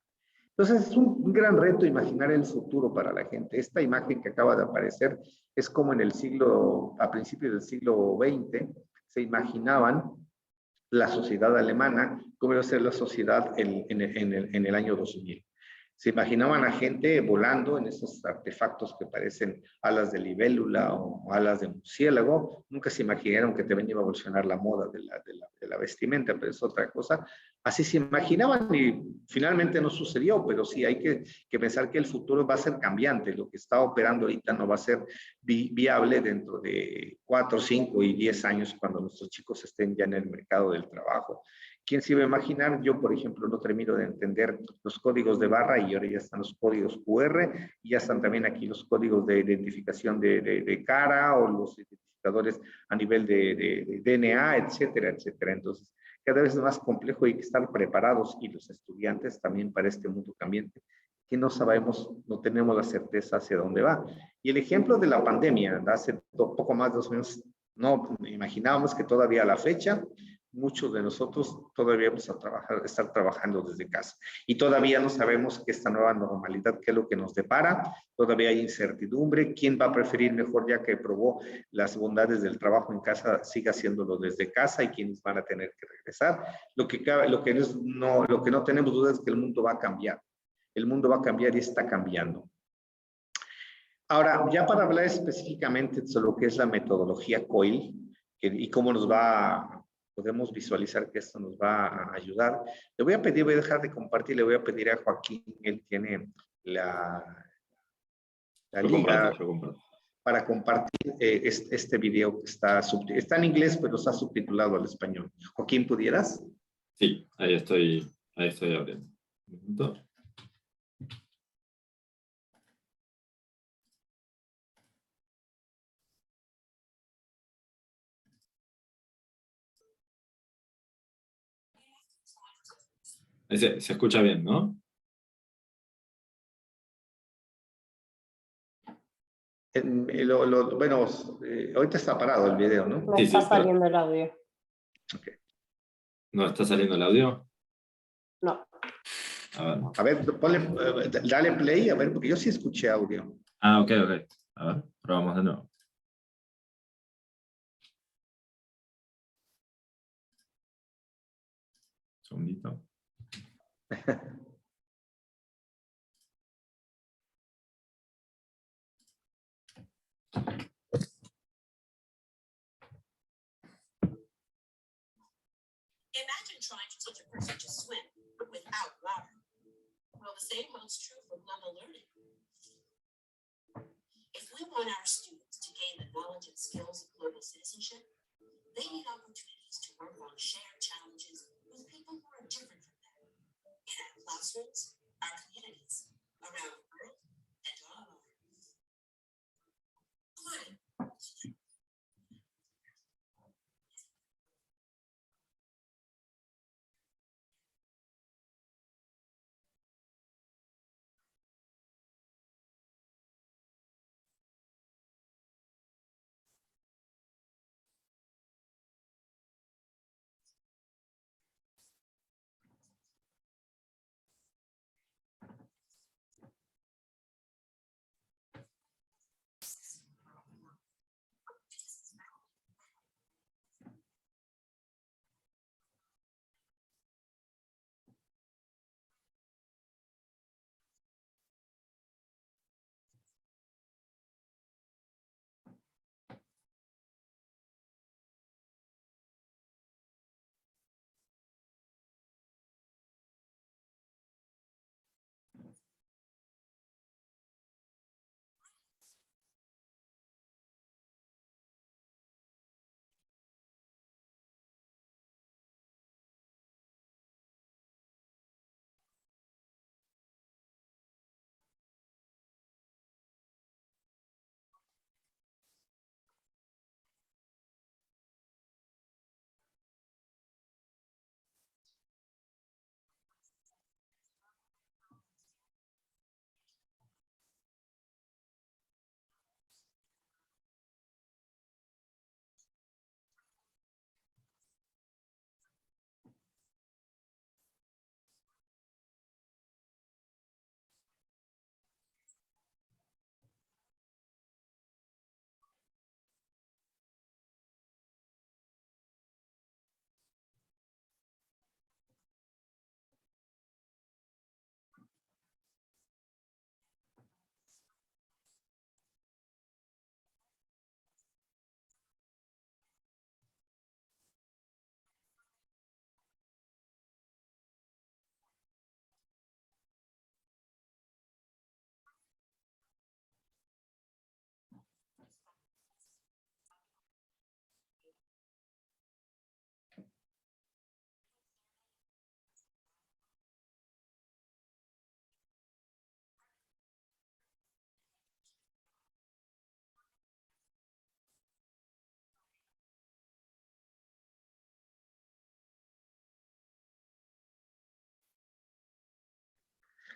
Entonces es un gran reto imaginar el futuro para la gente. Esta imagen que acaba de aparecer es como a principios del siglo XX, se imaginaban la sociedad alemana, cómo iba a ser la sociedad en el año 2000. Se imaginaban a gente volando en esos artefactos que parecen alas de libélula o alas de murciélago. Nunca se imaginaron que también iba a evolucionar la moda de la vestimenta, pero es otra cosa. Así se imaginaban y finalmente no sucedió, pero sí hay que pensar que el futuro va a ser cambiante. Lo que está operando ahorita no va a ser viable dentro de 4, 5 y 10 años cuando nuestros chicos estén ya en el mercado del trabajo. ¿Quién se iba a imaginar? Yo, por ejemplo, no termino de entender los códigos de barra y ahora ya están los códigos QR y ya están también aquí los códigos de identificación de cara o los identificadores a nivel de DNA, etcétera, etcétera. Entonces, cada vez es más complejo y hay que estar preparados y los estudiantes también para este mundo cambiante que no sabemos, no tenemos la certeza hacia dónde va. Y el ejemplo de la pandemia, hace poco más de 2 meses, no imaginábamos que todavía a la fecha muchos de nosotros todavía vamos a estar trabajando desde casa. Y todavía no sabemos que esta nueva normalidad, qué es lo que nos depara. Todavía hay incertidumbre. ¿Quién va a preferir mejor, ya que probó las bondades del trabajo en casa, siga haciéndolo desde casa y quienes van a tener que regresar? Lo que no tenemos duda es que el mundo va a cambiar. El mundo va a cambiar y está cambiando. Ahora, ya para hablar específicamente de lo que es la metodología COIL y cómo podemos visualizar que esto nos va a ayudar. Le voy a pedir, voy a dejar de compartir, le voy a pedir a Joaquín, él tiene la liga para compartir este video que está en inglés, pero está subtitulado al español. Joaquín, ¿pudieras? Sí, ahí estoy abriendo. Un minuto. Se escucha bien, ¿no? Bueno, ahorita está parado el video, ¿no? No está saliendo el audio. Okay. ¿No está saliendo el audio? No. A ver, dale play, a ver, porque yo sí escuché audio. Ah, ok. A ver, probamos de nuevo. Un segundito. Imagine trying to teach a person to swim without water. Well, the same holds true for global learning. If we want our students to gain the knowledge and skills of global citizenship, they need opportunities to work on shared challenges with people who are different from them in our classrooms, our communities, around the world, and on our planet.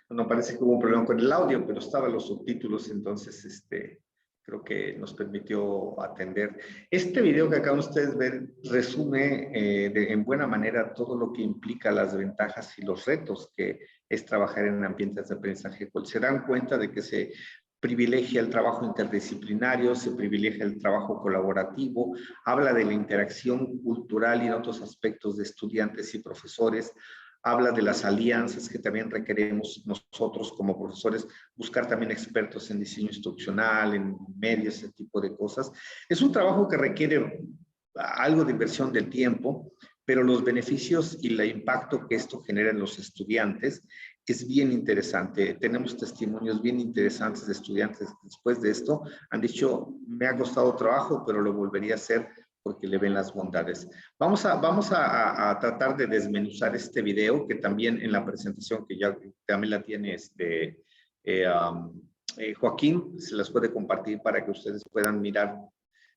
No parece que hubo un problema con el audio, pero estaban los subtítulos, entonces creo que nos permitió atender. Este video que acaban ustedes de ver resume en buena manera todo lo que implica las ventajas y los retos que es trabajar en ambientes de aprendizaje. Se dan cuenta de que se privilegia el trabajo interdisciplinario, se privilegia el trabajo colaborativo, habla de la interacción cultural y en otros aspectos de estudiantes y profesores, habla de las alianzas que también requeremos nosotros como profesores, buscar también expertos en diseño instruccional, en medios, ese tipo de cosas. Es un trabajo que requiere algo de inversión del tiempo, pero los beneficios y el impacto que esto genera en los estudiantes es bien interesante. Tenemos testimonios bien interesantes de estudiantes que después de esto han dicho, me ha costado trabajo, pero lo volvería a hacer porque le ven las bondades. Vamos a tratar de desmenuzar este video, que también en la presentación que ya también la tiene Joaquín, se las puede compartir para que ustedes puedan mirar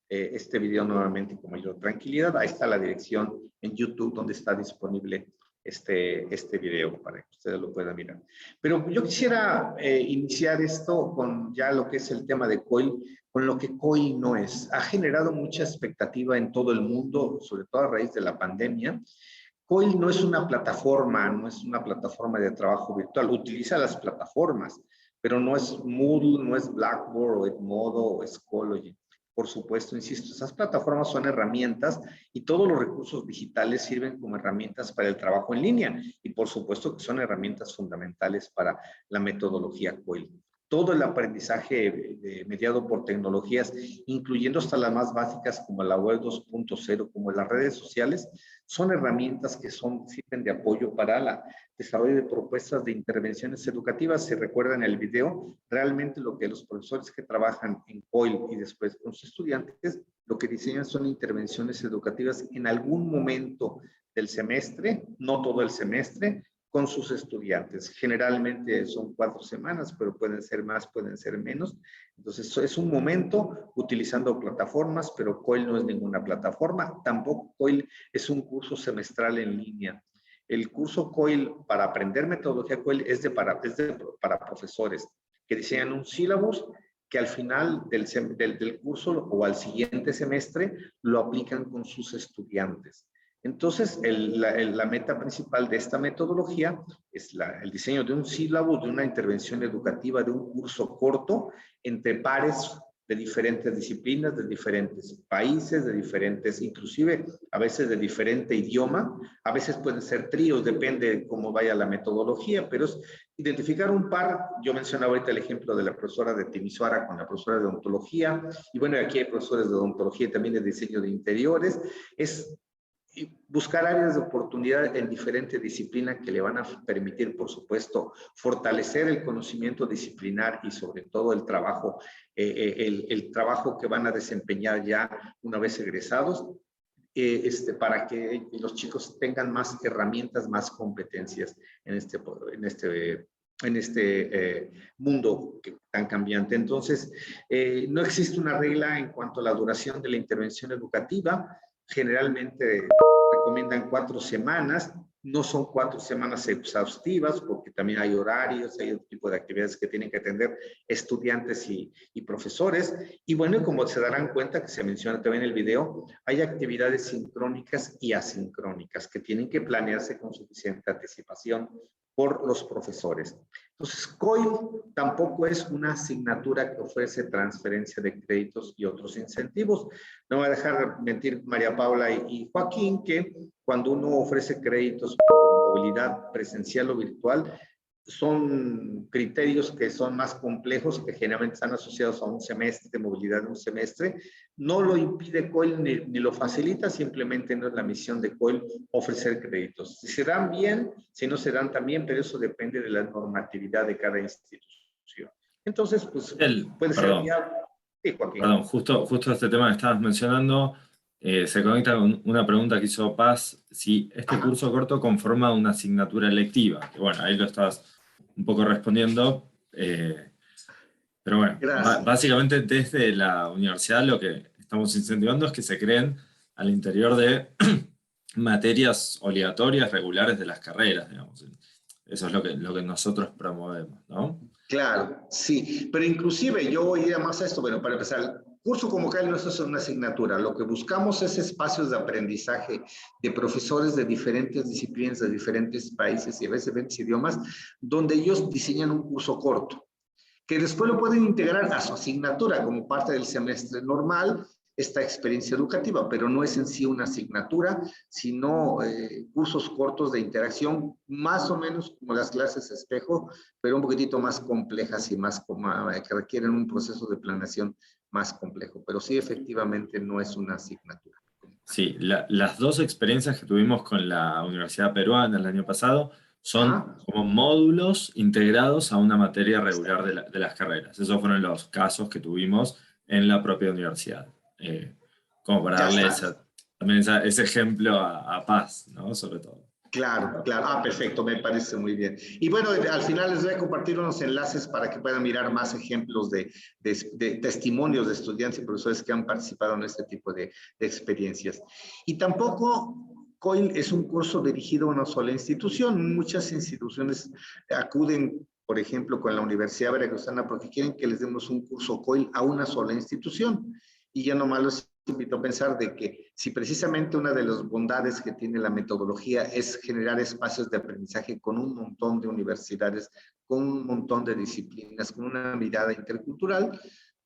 este video nuevamente con mayor tranquilidad. Ahí está la dirección en YouTube donde está disponible este video para que ustedes lo puedan mirar. Pero yo quisiera iniciar esto con ya lo que es el tema de COIL, con lo que COIL no es. Ha generado mucha expectativa en todo el mundo, sobre todo a raíz de la pandemia. COIL no es una plataforma, no es una plataforma de trabajo virtual. Utiliza las plataformas, pero no es Moodle, no es Blackboard o Edmodo o Schoology. Por supuesto, insisto, esas plataformas son herramientas y todos los recursos digitales sirven como herramientas para el trabajo en línea y por supuesto que son herramientas fundamentales para la metodología COIL. todo el aprendizaje mediado por tecnologías, incluyendo hasta las más básicas como la web 2.0, como las redes sociales, son herramientas que sirven de apoyo para el desarrollo de propuestas de intervenciones educativas. Si recuerdan el video, realmente lo que los profesores que trabajan en COIL y después con sus estudiantes, lo que diseñan son intervenciones educativas en algún momento del semestre, no todo el semestre, con sus estudiantes. Generalmente son 4 semanas, pero pueden ser más, pueden ser menos. Entonces, es un momento utilizando plataformas, pero COIL no es ninguna plataforma. Tampoco COIL es un curso semestral en línea. El curso COIL para aprender metodología COIL es para profesores que diseñan un sílabus que al final del curso o al siguiente semestre lo aplican con sus estudiantes. Entonces, la meta principal de esta metodología es el diseño de un sílabo, de una intervención educativa, de un curso corto entre pares de diferentes disciplinas, de diferentes países, de diferentes, inclusive a veces de diferente idioma, a veces pueden ser tríos, depende de cómo vaya la metodología, pero es identificar un par. Yo mencionaba ahorita el ejemplo de la profesora de Timisoara con la profesora de odontología, y bueno, aquí hay profesores de odontología y también de diseño de interiores. Es buscar áreas de oportunidad en diferentes disciplinas que le van a permitir, por supuesto, fortalecer el conocimiento disciplinar y sobre todo el trabajo que van a desempeñar ya una vez egresados, para que los chicos tengan más herramientas, más competencias en este mundo tan cambiante. Entonces, no existe una regla en cuanto a la duración de la intervención educativa. Generalmente recomiendan 4 semanas, no son 4 semanas exhaustivas porque también hay horarios, hay otro tipo de actividades que tienen que atender estudiantes y profesores. Y bueno, como se darán cuenta, que se menciona también en el video, hay actividades sincrónicas y asincrónicas que tienen que planearse con suficiente anticipación por los profesores. Entonces, COIL tampoco es una asignatura que ofrece transferencia de créditos y otros incentivos. No me voy a dejar mentir María Paula y Joaquín, que cuando uno ofrece créditos por movilidad presencial o virtual, son criterios que son más complejos, que generalmente están asociados a un semestre, de movilidad de un semestre. No lo impide COIL ni lo facilita, simplemente no es la misión de COIL ofrecer créditos. Si se dan bien, si no se dan también, pero eso depende de la normatividad de cada institución. Entonces, pues puede ser viable. Sí, Joaquín. Perdón, justo este tema que estabas mencionando, se conecta con una pregunta que hizo Paz, si este curso corto conforma una asignatura electiva, que bueno, ahí lo estás un poco respondiendo, pero bueno, básicamente desde la universidad lo que estamos incentivando es que se creen al interior de materias obligatorias, regulares de las carreras, digamos. Eso es lo que nosotros promovemos, ¿no? Claro, sí, pero inclusive yo iría más a esto. Bueno, para empezar, el curso como tal no es una asignatura, lo que buscamos es espacios de aprendizaje de profesores de diferentes disciplinas, de diferentes países y a veces diferentes idiomas, donde ellos diseñan un curso corto, que después lo pueden integrar a su asignatura como parte del semestre normal, esta experiencia educativa, pero no es en sí una asignatura, sino cursos cortos de interacción, más o menos como las clases espejo, pero un poquitito más complejas y más que requieren un proceso de planeación más complejo, pero sí efectivamente no es una asignatura. Sí, las 2 experiencias que tuvimos con la Universidad Peruana el año pasado son como módulos integrados a una materia regular de las carreras. Esos fueron los casos que tuvimos en la propia universidad. Como para darle también ese ejemplo a Paz, ¿no? Sobre todo. Claro, claro. Perfecto, me parece muy bien. Y bueno, al final les voy a compartir unos enlaces para que puedan mirar más ejemplos de testimonios de estudiantes y profesores que han participado en este tipo de experiencias. Y tampoco COIL es un curso dirigido a una sola institución. Muchas instituciones acuden, por ejemplo, con la Universidad Veracruzana porque quieren que les demos un curso COIL a una sola institución. Y ya nomás los invito a pensar de que si precisamente una de las bondades que tiene la metodología es generar espacios de aprendizaje con un montón de universidades, con un montón de disciplinas, con una mirada intercultural,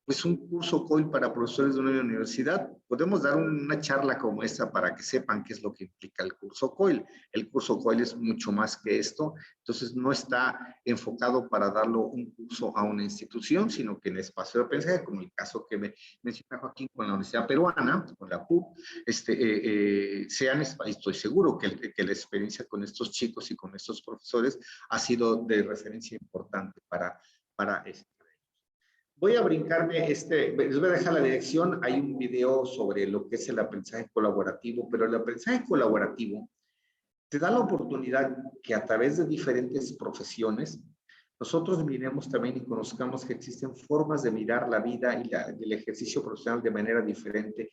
pues un curso COIL para profesores de una universidad. Podemos dar una charla como esta para que sepan qué es lo que implica el curso COIL. El curso COIL es mucho más que esto, entonces no está enfocado para darlo un curso a una institución, sino que en espacio de aprendizaje, como el caso que me menciona Joaquín con la Universidad Peruana, con la PUC, estoy seguro que la experiencia con estos chicos y con estos profesores ha sido de referencia importante para esto. Voy a brincarme les voy a dejar la dirección, hay un video sobre lo que es el aprendizaje colaborativo, pero el aprendizaje colaborativo te da la oportunidad que a través de diferentes profesiones, nosotros miremos también y conozcamos que existen formas de mirar la vida y el ejercicio profesional de manera diferente,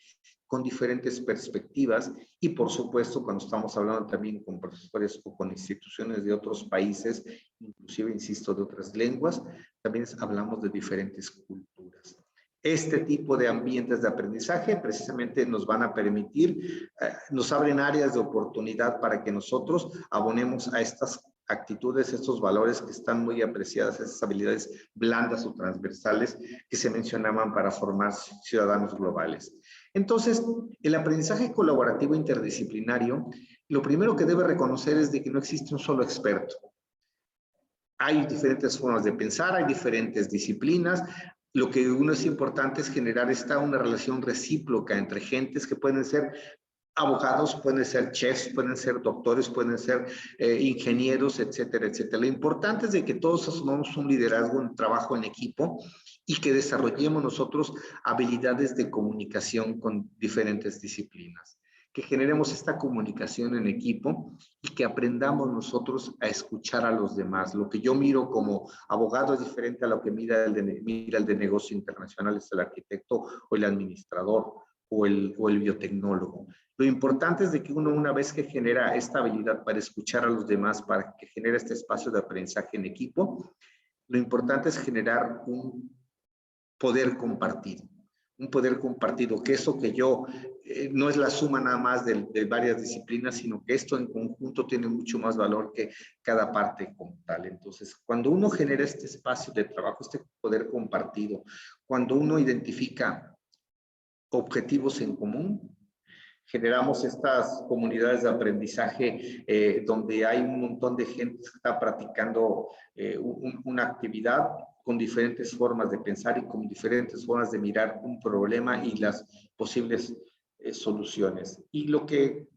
con diferentes perspectivas y por supuesto cuando estamos hablando también con profesores o con instituciones de otros países, inclusive, insisto, de otras lenguas, también hablamos de diferentes culturas. Este tipo de ambientes de aprendizaje precisamente nos van a permitir, nos abren áreas de oportunidad para que nosotros abonemos a estas actitudes, estos valores que están muy apreciadas, esas habilidades blandas o transversales que se mencionaban para formar ciudadanos globales. Entonces, el aprendizaje colaborativo interdisciplinario, lo primero que debe reconocer es de que no existe un solo experto. Hay diferentes formas de pensar, hay diferentes disciplinas. Lo que uno es importante es generar una relación recíproca entre gentes que pueden ser abogados, pueden ser chefs, pueden ser doctores, pueden ser ingenieros, etcétera, etcétera. Lo importante es de que todos asumamos un liderazgo, un trabajo en equipo y que desarrollemos nosotros habilidades de comunicación con diferentes disciplinas. Que generemos esta comunicación en equipo y que aprendamos nosotros a escuchar a los demás. Lo que yo miro como abogado es diferente a lo que mira el de negocio internacional, es el arquitecto o el administrador o el biotecnólogo. Lo importante es de que uno, una vez que genera esta habilidad para escuchar a los demás, para que genere este espacio de aprendizaje en equipo, lo importante es generar un poder compartido. Un poder compartido, que eso que yo, no es la suma nada más de varias disciplinas, sino que esto en conjunto tiene mucho más valor que cada parte como tal. Entonces, cuando uno genera este espacio de trabajo, este poder compartido, cuando uno identifica objetivos en común, generamos estas comunidades de aprendizaje donde hay un montón de gente que está practicando una actividad con diferentes formas de pensar y con diferentes formas de mirar un problema y las posibles soluciones. Y lo que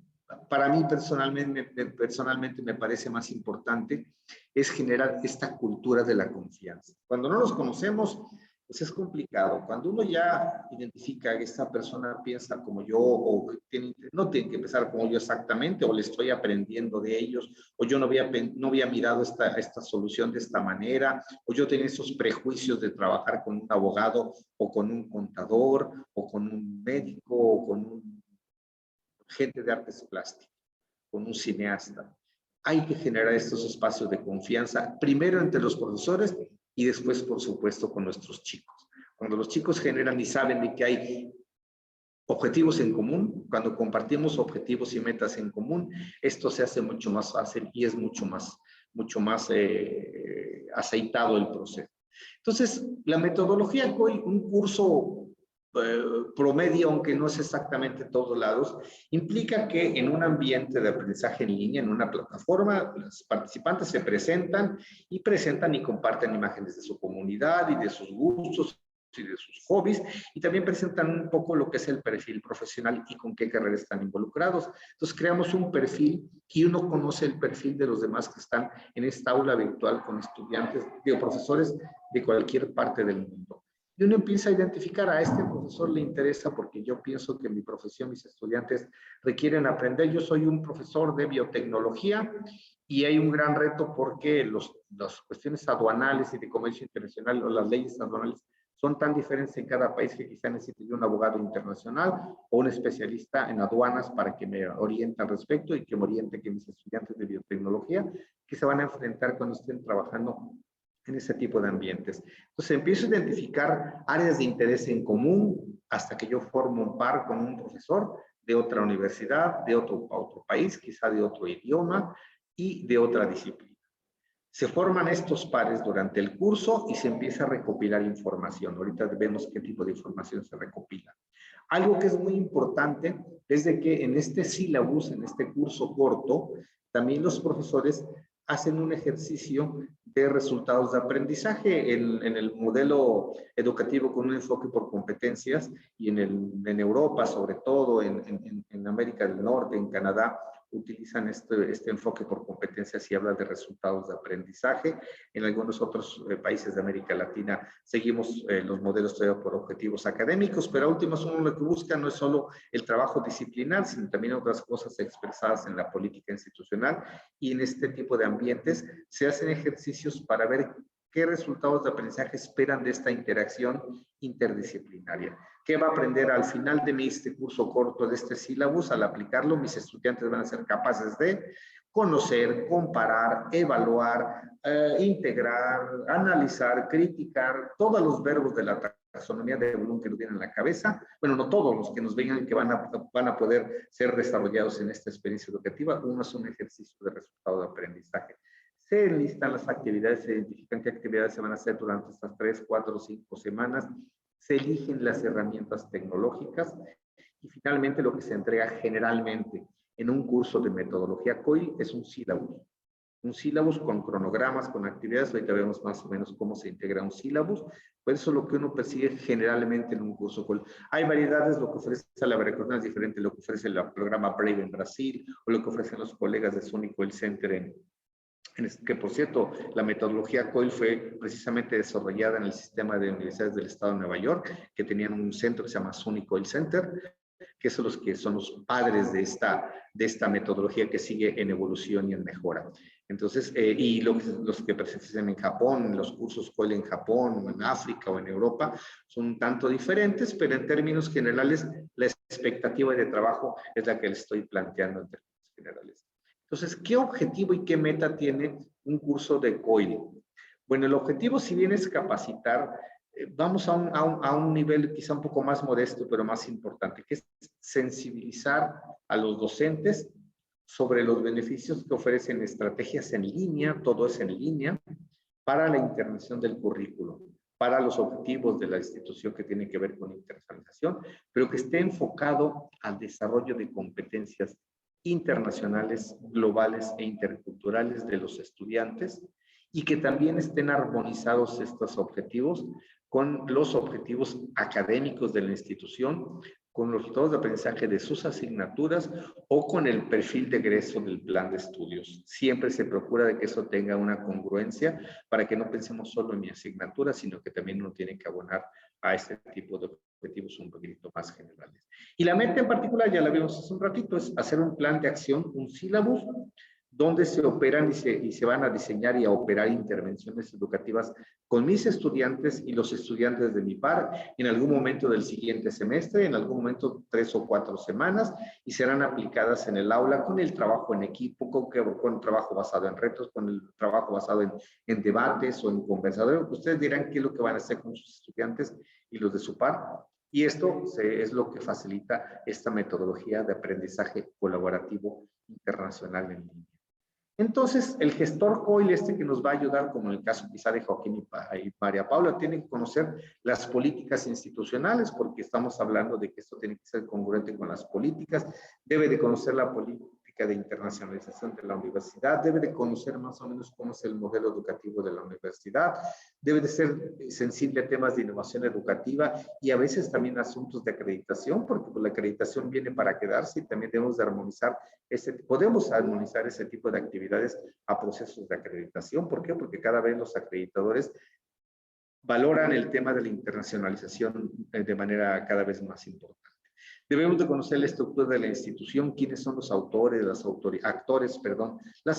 para mí personalmente me parece más importante es generar esta cultura de la confianza. Cuando no nos conocemos, pues es complicado. Cuando uno ya identifica que esta persona piensa como yo o no tiene que pensar como yo exactamente, o le estoy aprendiendo de ellos, o yo no había mirado esta solución de esta manera, o yo tenía esos prejuicios de trabajar con un abogado o con un contador o con un médico o con un gente de artes plásticas, con un cineasta. Hay que generar estos espacios de confianza, primero entre los profesores y después, por supuesto, con nuestros chicos. Cuando los chicos generan y saben de que hay objetivos en común, cuando compartimos objetivos y metas en común, esto se hace mucho más fácil y es mucho más aceitado el proceso. Entonces, la metodología COIL, un curso promedio, aunque no es exactamente en todos lados, implica que en un ambiente de aprendizaje en línea, en una plataforma, los participantes se presentan y comparten imágenes de su comunidad y de sus gustos y de sus hobbies, y también presentan un poco lo que es el perfil profesional y con qué carrera están involucrados. Entonces creamos un perfil y uno conoce el perfil de los demás que están en esta aula virtual con estudiantes, profesores de cualquier parte del mundo. Y uno empieza a identificar a este profesor le interesa porque yo pienso que en mi profesión mis estudiantes requieren aprender. Yo soy un profesor de biotecnología y hay un gran reto porque las cuestiones aduanales y de comercio internacional o las leyes aduanales son tan diferentes en cada país que quizá necesite yo un abogado internacional o un especialista en aduanas para que me oriente al respecto y que me oriente que mis estudiantes de biotecnología que se van a enfrentar cuando estén trabajando en ese tipo de ambientes. Entonces empiezo a identificar áreas de interés en común hasta que yo formo un par con un profesor de otra universidad, de otro país, quizá de otro idioma y de otra disciplina. Se forman estos pares durante el curso y se empieza a recopilar información. Ahorita vemos qué tipo de información se recopila. Algo que es muy importante es de que en este sílabus, en este curso corto, también los profesores hacen un ejercicio de resultados de aprendizaje en el modelo educativo con un enfoque por competencias y en Europa, sobre todo en América del Norte, en Canadá, utilizan este enfoque por competencias y habla de resultados de aprendizaje. En algunos otros países de América Latina seguimos los modelos todavía por objetivos académicos, pero a últimas uno lo que busca no es solo el trabajo disciplinar, sino también otras cosas expresadas en la política institucional, y en este tipo de ambientes se hacen ejercicios para ver qué resultados de aprendizaje esperan de esta interacción interdisciplinaria. ¿Qué va a aprender al final de este curso corto, de este sílabus? Al aplicarlo, mis estudiantes van a ser capaces de conocer, comparar, evaluar, integrar, analizar, criticar, todos los verbos de la taxonomía de Bloom que nos vienen en la cabeza. Bueno, no todos los que nos vengan que van a poder ser desarrollados en esta experiencia educativa. Uno es un ejercicio de resultado de aprendizaje. Se enlistan las actividades, se identifican qué actividades se van a hacer durante estas 3, 4, 5 semanas, se eligen las herramientas tecnológicas y finalmente lo que se entrega generalmente en un curso de metodología COIL es un sílabus con cronogramas, con actividades. Ahorita vemos más o menos cómo se integra un sílabus. Pues eso es lo que uno persigue generalmente en un curso COIL. Hay variedades, lo que ofrece la Veracruzana es diferente, lo que ofrece el programa Brave en Brasil o lo que ofrecen los colegas de Sunic Coil Center que por cierto, la metodología COIL fue precisamente desarrollada en el sistema de universidades del estado de Nueva York, que tenían un centro que se llama Sunic Coil Center, que son los que son los padres de esta metodología que sigue en evolución y en mejora. Entonces, y los que persisten en Japón, los cursos COIL en Japón, o en África o en Europa, son un tanto diferentes, pero en términos generales, la expectativa de trabajo es la que les estoy planteando en términos generales. Entonces, ¿qué objetivo y qué meta tiene un curso de COIL? Bueno, el objetivo, si bien es capacitar, vamos a un nivel quizá un poco más modesto, pero más importante, que es sensibilizar a los docentes sobre los beneficios que ofrecen estrategias en línea, todo es en línea, para la internación del currículo, para los objetivos de la institución que tienen que ver con internacionalización, pero que esté enfocado al desarrollo de competencias internacionales, globales e interculturales de los estudiantes, y que también estén armonizados estos objetivos con los objetivos académicos de la institución, con los resultados de aprendizaje de sus asignaturas o con el perfil de egreso del plan de estudios. Siempre se procura de que eso tenga una congruencia para que no pensemos solo en mi asignatura, sino que también uno tiene que abonar a este tipo de objetivos un poquito más generales. Y la meta en particular, ya la vimos hace un ratito, es hacer un plan de acción, un sílabus, donde se operan y se van a diseñar y a operar intervenciones educativas con mis estudiantes y los estudiantes de mi par en algún momento del siguiente semestre, en algún momento 3 o 4 semanas, y serán aplicadas en el aula con el trabajo en equipo, con trabajo basado en retos, con el trabajo basado en debates o en conversadores. Ustedes dirán qué es lo que van a hacer con sus estudiantes y los de su par. Y esto es lo que facilita esta metodología de aprendizaje colaborativo internacional en línea. Entonces, el gestor COIL que nos va a ayudar, como en el caso quizá de Joaquín y María Paula, tiene que conocer las políticas institucionales, porque estamos hablando de que esto tiene que ser congruente con las políticas, debe de conocer la política de internacionalización de la universidad, debe de conocer más o menos cómo es el modelo educativo de la universidad, debe de ser sensible a temas de innovación educativa y a veces también asuntos de acreditación, porque pues, la acreditación viene para quedarse y también debemos de armonizar podemos armonizar ese tipo de actividades a procesos de acreditación. ¿Por qué? Porque cada vez los acreditadores valoran el tema de la internacionalización de manera cada vez más importante. Debemos de conocer la estructura de la institución, quiénes son los autores, las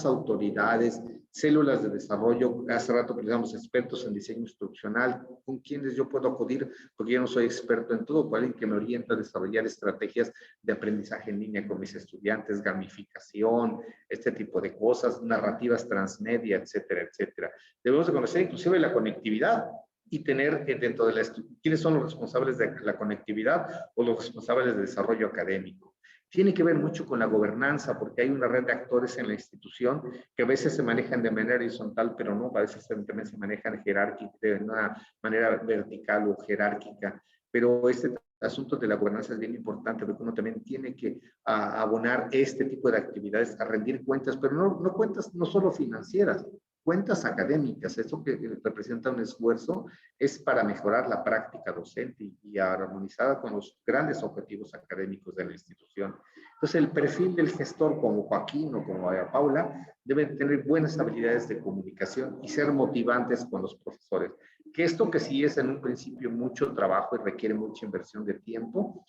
autoridades, células de desarrollo. Hace rato pensamos expertos en diseño instruccional, con quienes yo puedo acudir, porque yo no soy experto en todo, alguien que me orienta a desarrollar estrategias de aprendizaje en línea con mis estudiantes, gamificación, este tipo de cosas, narrativas transmedia, etcétera, etcétera. Debemos de conocer inclusive la conectividad, y tener dentro de quiénes son los responsables de la conectividad o los responsables de desarrollo académico. Tiene que ver mucho con la gobernanza, porque hay una red de actores en la institución que a veces se manejan de manera horizontal, pero no, a veces también se manejan de una manera vertical o jerárquica. Pero este asunto de la gobernanza es bien importante, porque uno también tiene que abonar este tipo de actividades, a rendir cuentas, pero no cuentas no solo financieras, cuentas académicas. Esto que representa un esfuerzo es para mejorar la práctica docente y armonizada con los grandes objetivos académicos de la institución. Entonces, el perfil del gestor como Joaquín o como María Paula debe tener buenas habilidades de comunicación y ser motivantes con los profesores. Que esto que sí es en un principio mucho trabajo y requiere mucha inversión de tiempo,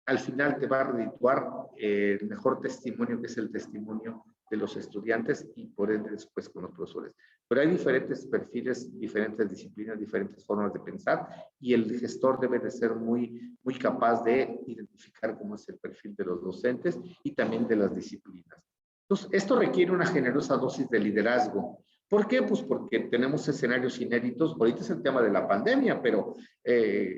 al final te va a redituar el mejor testimonio, que es el testimonio de los estudiantes y por ende después con los profesores. Pero hay diferentes perfiles, diferentes disciplinas, diferentes formas de pensar y el gestor debe de ser muy capaz de identificar cómo es el perfil de los docentes y también de las disciplinas. Entonces, esto requiere una generosa dosis de liderazgo. ¿Por qué? Pues porque tenemos escenarios inéditos. Ahorita es el tema de la pandemia, pero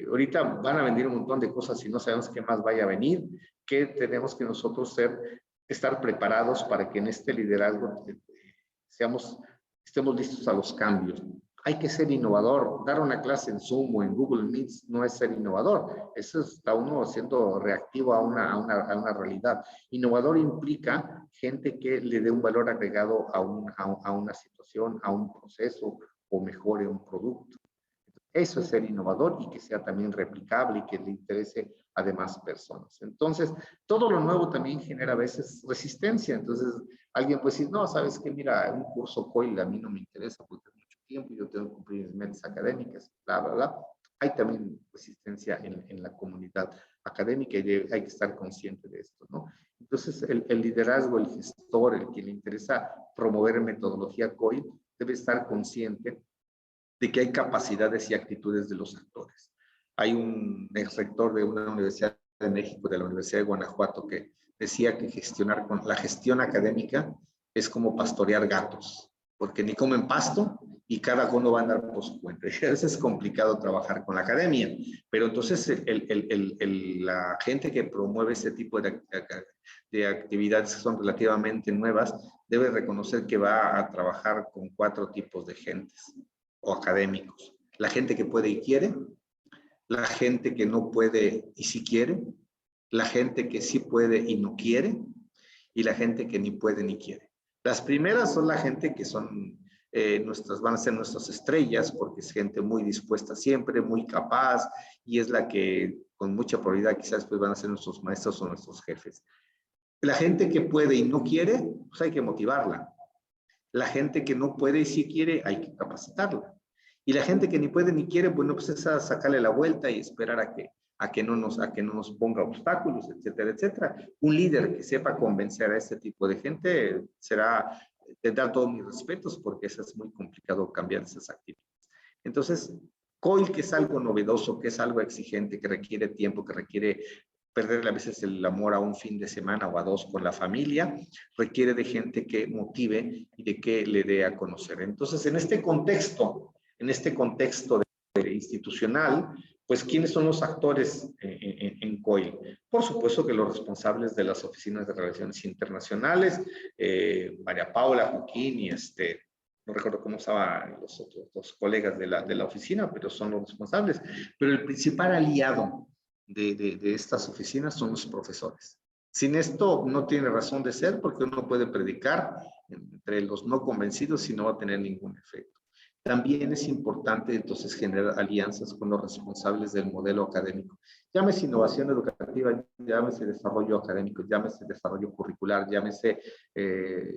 ahorita van a venir un montón de cosas y no sabemos qué más vaya a venir, que tenemos que nosotros estar preparados para que en este liderazgo estemos listos a los cambios. Hay que ser innovador. Dar una clase en Zoom o en Google Meet no es ser innovador. Eso está uno siendo reactivo a una realidad. Innovador implica gente que le dé un valor agregado a una situación, a un proceso o mejore un producto. Eso es ser innovador y que sea también replicable y que le interese a demás personas. Entonces, todo lo nuevo también genera a veces resistencia. Entonces, alguien puede decir, no, ¿sabes qué? Mira, un curso COIL a mí no me interesa porque es mucho tiempo y yo tengo que cumplir mis metas académicas, bla, bla, bla. Hay también resistencia en la comunidad académica y hay que estar consciente de esto, ¿no? Entonces, el liderazgo, el gestor, el que le interesa promover metodología COIL, debe estar consciente de que hay capacidades y actitudes de los actores. Hay un ex rector de una universidad de México, de la Universidad de Guanajuato, que decía que la gestión académica es como pastorear gatos, porque ni comen pasto y cada uno va a andar por su cuenta. Y a veces es complicado trabajar con la academia, pero entonces la gente que promueve ese tipo de actividades que son relativamente nuevas debe reconocer que va a trabajar con 4 tipos de gentes o académicos. La gente que puede y quiere, la gente que no puede y sí quiere, la gente que sí puede y no quiere, y la gente que ni puede ni quiere. Las primeras son la gente que son van a ser nuestras estrellas, porque es gente muy dispuesta siempre, muy capaz, y es la que con mucha probabilidad quizás después van a ser nuestros maestros o nuestros jefes. La gente que puede y no quiere, pues hay que motivarla. La gente que no puede y sí quiere, hay que capacitarla. Y la gente que ni puede ni quiere, bueno, pues es a sacarle la vuelta y esperar a que no nos ponga obstáculos, etcétera, etcétera. Un líder que sepa convencer a este tipo de gente tendrá todos mis respetos, porque eso es muy complicado cambiar esas actitudes. Entonces, COIL, que es algo novedoso, que es algo exigente, que requiere tiempo, que requiere perderle a veces el amor a un fin de semana o a 2 con la familia, requiere de gente que motive y de que le dé a conocer. Entonces, en este contexto institucional, pues, ¿quiénes son los actores en COIL? Por supuesto que los responsables de las oficinas de relaciones internacionales, María Paula, Joaquín y no recuerdo cómo estaban los otros 2 colegas de la oficina, pero son los responsables. Pero el principal aliado de estas oficinas son los profesores. Sin esto no tiene razón de ser, porque uno puede predicar entre los no convencidos y no va a tener ningún efecto. También es importante entonces generar alianzas con los responsables del modelo académico. Llámese innovación educativa, llámese desarrollo académico, llámese desarrollo curricular, llámese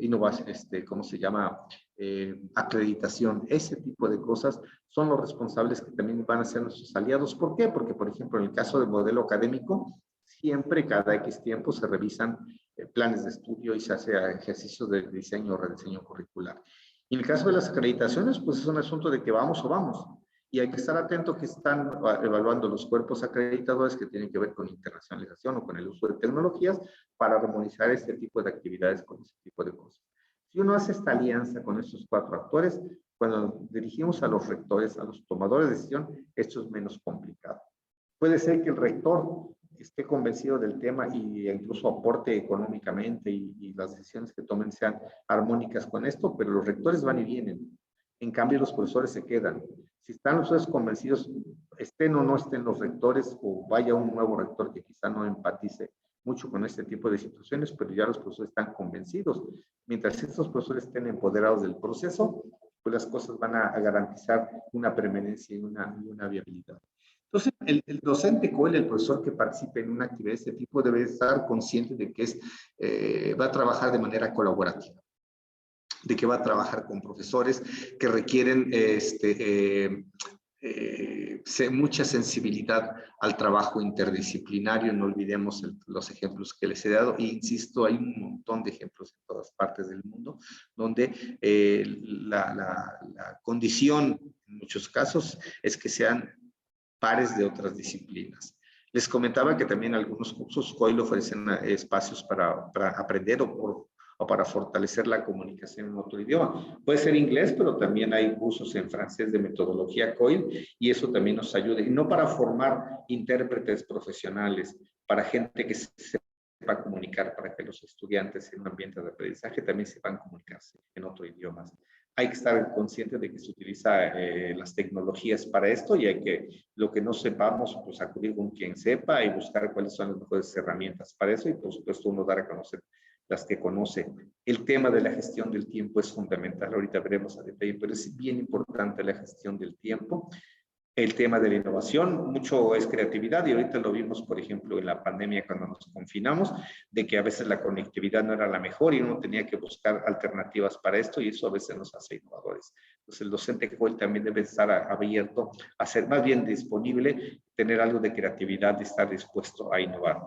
innovación, ¿cómo se llama? Acreditación. Ese tipo de cosas son los responsables que también van a ser nuestros aliados. ¿Por qué? Porque, por ejemplo, en el caso del modelo académico, siempre cada X tiempo se revisan planes de estudio y se hace ejercicios de diseño o rediseño curricular. Y en el caso de las acreditaciones, pues es un asunto de que vamos o vamos. Y hay que estar atento que están evaluando los cuerpos acreditadores que tienen que ver con internacionalización o con el uso de tecnologías para armonizar este tipo de actividades con ese tipo de cosas. Si uno hace esta alianza con estos 4 actores, cuando dirigimos a los rectores, a los tomadores de decisión, esto es menos complicado. Puede ser que el rector esté convencido del tema y incluso aporte económicamente y las decisiones que tomen sean armónicas con esto, pero los rectores van y vienen. En cambio, los profesores se quedan. Si están los profesores convencidos, estén o no estén los rectores, o vaya un nuevo rector que quizá no empatice mucho con este tipo de situaciones, pero ya los profesores están convencidos. Mientras estos profesores estén empoderados del proceso, pues las cosas van a garantizar una preeminencia y una viabilidad. Entonces, el docente COEL, el profesor que participe en una actividad de este tipo, debe estar consciente de que va a trabajar de manera colaborativa, de que va a trabajar con profesores que requieren mucha sensibilidad al trabajo interdisciplinario. No olvidemos los ejemplos que les he dado. E insisto, hay un montón de ejemplos en todas partes del mundo donde la condición, en muchos casos, es que sean pares de otras disciplinas. Les comentaba que también algunos cursos COIL ofrecen espacios para aprender o para fortalecer la comunicación en otro idioma. Puede ser inglés, pero también hay cursos en francés de metodología COIL y eso también nos ayuda. Y no para formar intérpretes profesionales, para gente que sepa comunicar, para que los estudiantes en un ambiente de aprendizaje también sepan comunicarse en otro idioma. Hay que estar consciente de que se utiliza las tecnologías para esto y hay que, lo que no sepamos, pues acudir con quien sepa y buscar cuáles son las mejores herramientas para eso y por supuesto uno dar a conocer las que conoce. El tema de la gestión del tiempo es fundamental, ahorita veremos a detalle, pero es bien importante la gestión del tiempo. El tema de la innovación, mucho es creatividad y ahorita lo vimos, por ejemplo, en la pandemia cuando nos confinamos, de que a veces la conectividad no era la mejor y uno tenía que buscar alternativas para esto y eso a veces nos hace innovadores. Entonces el docente COIL también debe estar abierto a ser más bien disponible, tener algo de creatividad y estar dispuesto a innovar.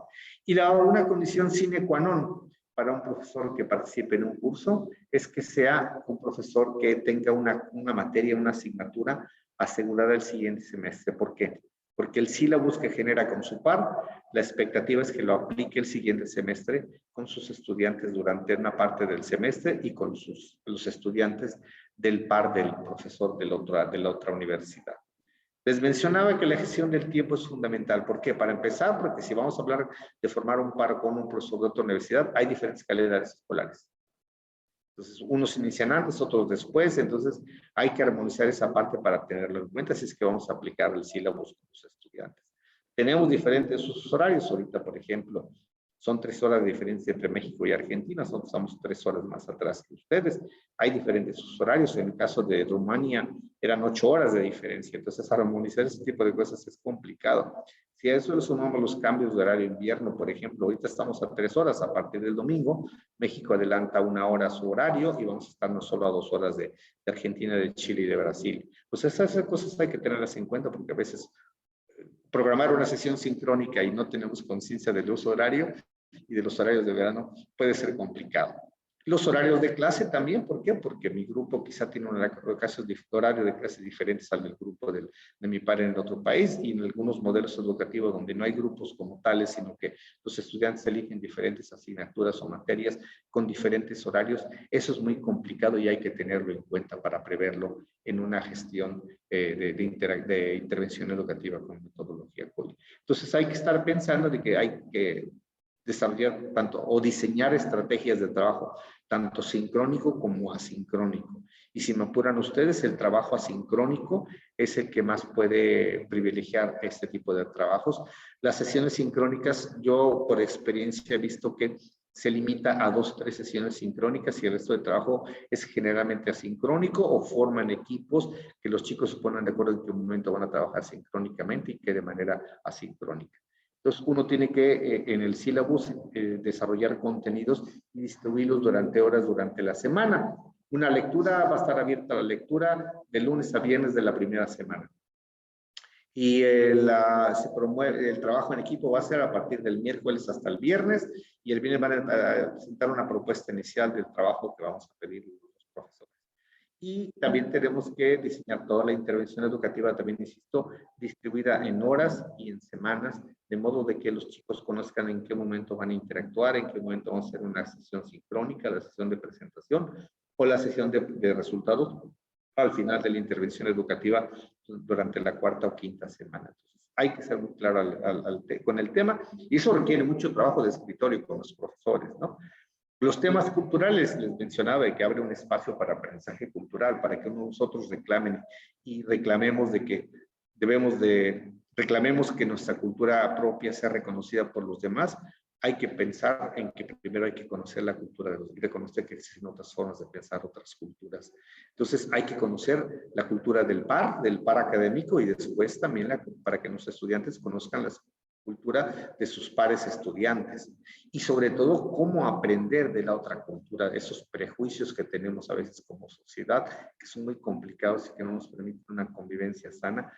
Y una condición sine qua non para un profesor que participe en un curso es que sea un profesor que tenga una materia, una asignatura asegurada el siguiente semestre. ¿Por qué? Porque el sílabus que genera con su par, la expectativa es que lo aplique el siguiente semestre con sus estudiantes durante una parte del semestre y con los estudiantes del par del profesor de la otra universidad. Les mencionaba que la gestión del tiempo es fundamental. ¿Por qué? Para empezar, porque si vamos a hablar de formar un par con un profesor de otra universidad, hay diferentes calendarios escolares. Entonces, unos inician antes, otros después, entonces hay que armonizar esa parte para tenerlo en cuenta si es que vamos a aplicar el sílabus con los estudiantes. Tenemos diferentes usos horarios, ahorita, por ejemplo, son 3 horas de diferencia entre México y Argentina, nosotros estamos 3 horas más atrás que ustedes. Hay diferentes usos horarios, en el caso de Rumania eran 8 horas de diferencia, entonces armonizar ese tipo de cosas es complicado. Si a eso le sumamos los cambios de horario invierno, por ejemplo, ahorita estamos a 3 horas a partir del domingo, México adelanta 1 hora su horario y vamos a estar no solo a 2 horas de Argentina, de Chile y de Brasil. Pues esas cosas hay que tenerlas en cuenta porque a veces programar una sesión sincrónica y no tenemos conciencia del uso horario y de los horarios de verano puede ser complicado. Los horarios de clase también, ¿por qué? Porque mi grupo quizá tiene un horario de clase diferentes al del grupo de mi par en el otro país y en algunos modelos educativos donde no hay grupos como tales, sino que los estudiantes eligen diferentes asignaturas o materias con diferentes horarios. Eso es muy complicado y hay que tenerlo en cuenta para preverlo en una gestión de intervención educativa con metodología COIL. Entonces hay que estar pensando de que hay que desarrollar tanto o diseñar estrategias de trabajo tanto sincrónico como asincrónico. Y si me apuran ustedes, el trabajo asincrónico es el que más puede privilegiar este tipo de trabajos. Las sesiones sincrónicas, yo por experiencia he visto que se limita a 2 o 3 sesiones sincrónicas y el resto de trabajo es generalmente asincrónico o forman equipos que los chicos se ponen de acuerdo en qué momento van a trabajar sincrónicamente y que de manera asincrónica. Entonces, uno tiene que, en el sílabus, desarrollar contenidos y distribuirlos durante horas durante la semana. Una lectura va a estar abierta a la lectura de lunes a viernes de la primera semana. Y se promueve el trabajo en equipo va a ser a partir del miércoles hasta el viernes y el viernes van a presentar una propuesta inicial del trabajo que vamos a pedir los profesores. Y también tenemos que diseñar toda la intervención educativa, también insisto, distribuida en horas y en semanas, de modo de que los chicos conozcan en qué momento van a interactuar, en qué momento vamos a hacer una sesión sincrónica, la sesión de presentación o la sesión de resultados al final de la intervención educativa durante la 4ª o 5ª semana. Entonces, hay que ser muy claro con el tema, y eso requiere mucho trabajo de escritorio con los profesores, ¿no? Los temas culturales, les mencionaba, que abre un espacio para aprendizaje cultural, para que nosotros reclamen y reclamemos de que reclamemos que nuestra cultura propia sea reconocida por los demás. Hay que pensar en que primero hay que conocer la cultura de los y reconocer que existen otras formas de pensar otras culturas. Entonces hay que conocer la cultura del par académico, y después también para que nuestros estudiantes conozcan la cultura de sus pares estudiantes, y sobre todo cómo aprender de la otra cultura, de esos prejuicios que tenemos a veces como sociedad, que son muy complicados y que no nos permiten una convivencia sana.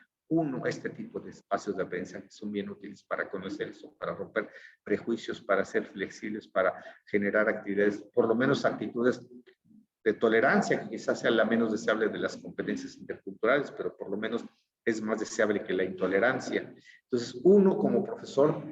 Este tipo de espacios de aprendizaje son bien útiles para conocer eso, para romper prejuicios, para ser flexibles, para generar actividades, por lo menos actitudes de tolerancia, que quizás sea la menos deseable de las competencias interculturales, pero por lo menos es más deseable que la intolerancia. Entonces, uno como profesor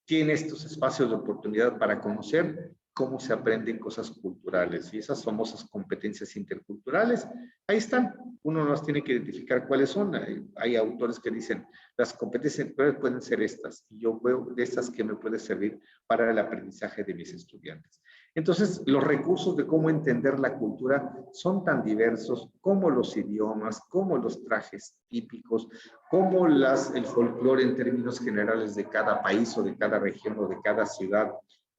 tiene estos espacios de oportunidad para conocer cómo se aprenden cosas culturales, y esas famosas competencias interculturales, ahí están. Uno no las tiene que identificar cuáles son. Hay autores que dicen, las competencias interculturales pueden ser estas, y yo veo de estas que me puede servir para el aprendizaje de mis estudiantes. Entonces, los recursos de cómo entender la cultura son tan diversos como los idiomas, como los trajes típicos, como el folclore en términos generales de cada país o de cada región o de cada ciudad.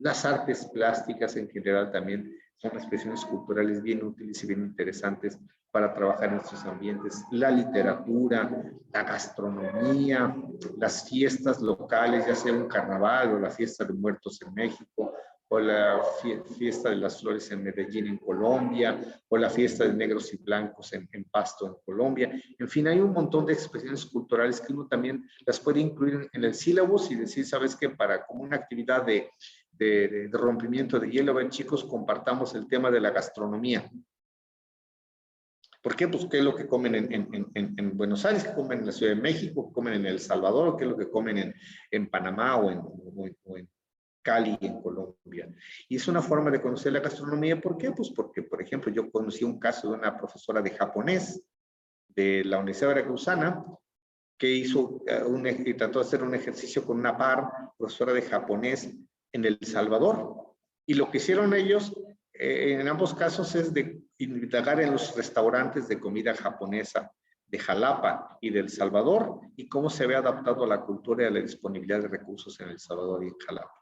Las artes plásticas en general también son expresiones culturales bien útiles y bien interesantes para trabajar en estos ambientes. La literatura, la gastronomía, las fiestas locales, ya sea un carnaval o la fiesta de muertos en México, o la fiesta de las flores en Medellín, en Colombia, o la fiesta de negros y blancos en Pasto, en Colombia. En fin, hay un montón de expresiones culturales que uno también las puede incluir en el sílabus y decir, ¿sabes qué? Para como una actividad de rompimiento de hielo, ven chicos, compartamos el tema de la gastronomía. ¿Por qué? Pues qué es lo que comen en Buenos Aires, qué comen en la Ciudad de México, qué comen en El Salvador, o qué es lo que comen en Panamá o en Cali, en Colombia. Y es una forma de conocer la gastronomía. ¿Por qué? Pues porque, por ejemplo, yo conocí un caso de una profesora de japonés de la Universidad Veracruzana que trató de hacer un ejercicio con una profesora de japonés en El Salvador. Y lo que hicieron ellos, en ambos casos, es de indagar en los restaurantes de comida japonesa de Jalapa y de El Salvador, y cómo se ve adaptado a la cultura y a la disponibilidad de recursos en El Salvador y en Jalapa.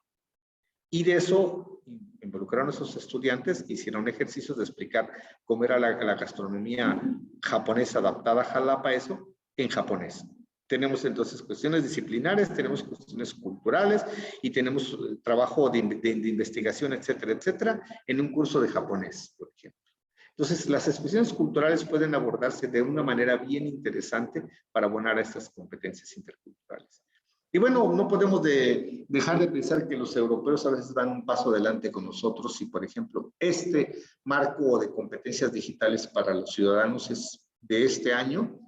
Y de eso involucraron a esos estudiantes, hicieron ejercicios de explicar cómo era la gastronomía japonesa adaptada a Jalapa, eso en japonés. Tenemos entonces cuestiones disciplinares, tenemos cuestiones culturales y tenemos trabajo de investigación, etcétera, etcétera, en un curso de japonés, por ejemplo. Entonces, las expresiones culturales pueden abordarse de una manera bien interesante para abonar a estas competencias interculturales. Y bueno, no podemos dejar de pensar que los europeos a veces dan un paso adelante con nosotros y, por ejemplo, este marco de competencias digitales para los ciudadanos es de este año.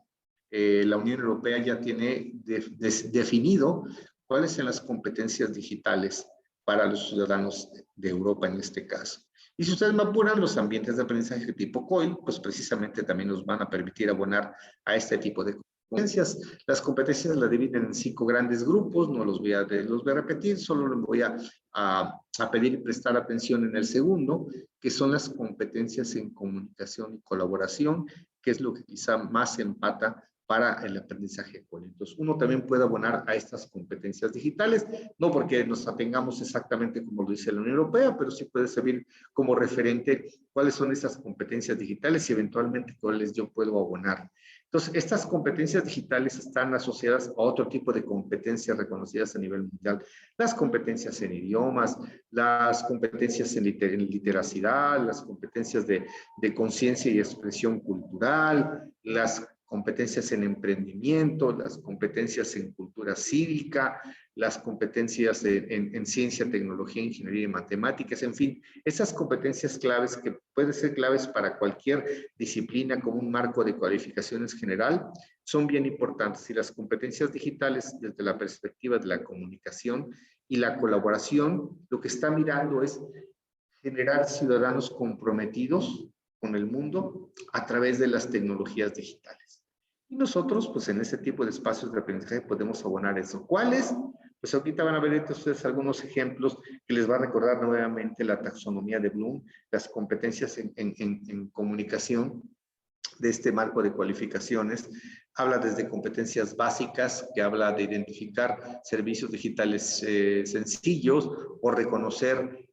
La Unión Europea ya tiene definido cuáles son las competencias digitales para los ciudadanos de Europa en este caso. Y si ustedes me apuran, los ambientes de aprendizaje tipo COIL, pues precisamente también nos van a permitir abonar a este tipo de competencias. Las competencias las dividen en 5 grandes grupos, no los voy a repetir, solo les voy a pedir y prestar atención en el segundo, que son las competencias en comunicación y colaboración, que es lo que quizá más empata para el aprendizaje COIL. Entonces, uno también puede abonar a estas competencias digitales, no porque nos atengamos exactamente como lo dice la Unión Europea, pero sí puede servir como referente cuáles son esas competencias digitales y eventualmente cuáles yo puedo abonar. Entonces, estas competencias digitales están asociadas a otro tipo de competencias reconocidas a nivel mundial. Las competencias en idiomas, las competencias en literacidad, las competencias de conciencia y expresión cultural, las competencias en emprendimiento, las competencias en cultura cívica, las competencias en ciencia, tecnología, ingeniería y matemáticas, en fin, esas competencias claves que pueden ser claves para cualquier disciplina como un marco de cualificaciones general, son bien importantes. Y las competencias digitales, desde la perspectiva de la comunicación y la colaboración, lo que está mirando es generar ciudadanos comprometidos con el mundo a través de las tecnologías digitales. Y nosotros, pues en ese tipo de espacios de aprendizaje podemos abonar eso. ¿Cuáles? Pues ahorita van a ver ustedes algunos ejemplos que les va a recordar nuevamente la taxonomía de Bloom, las competencias en comunicación de este marco de cualificaciones. Habla desde competencias básicas, que habla de identificar servicios digitales sencillos o reconocer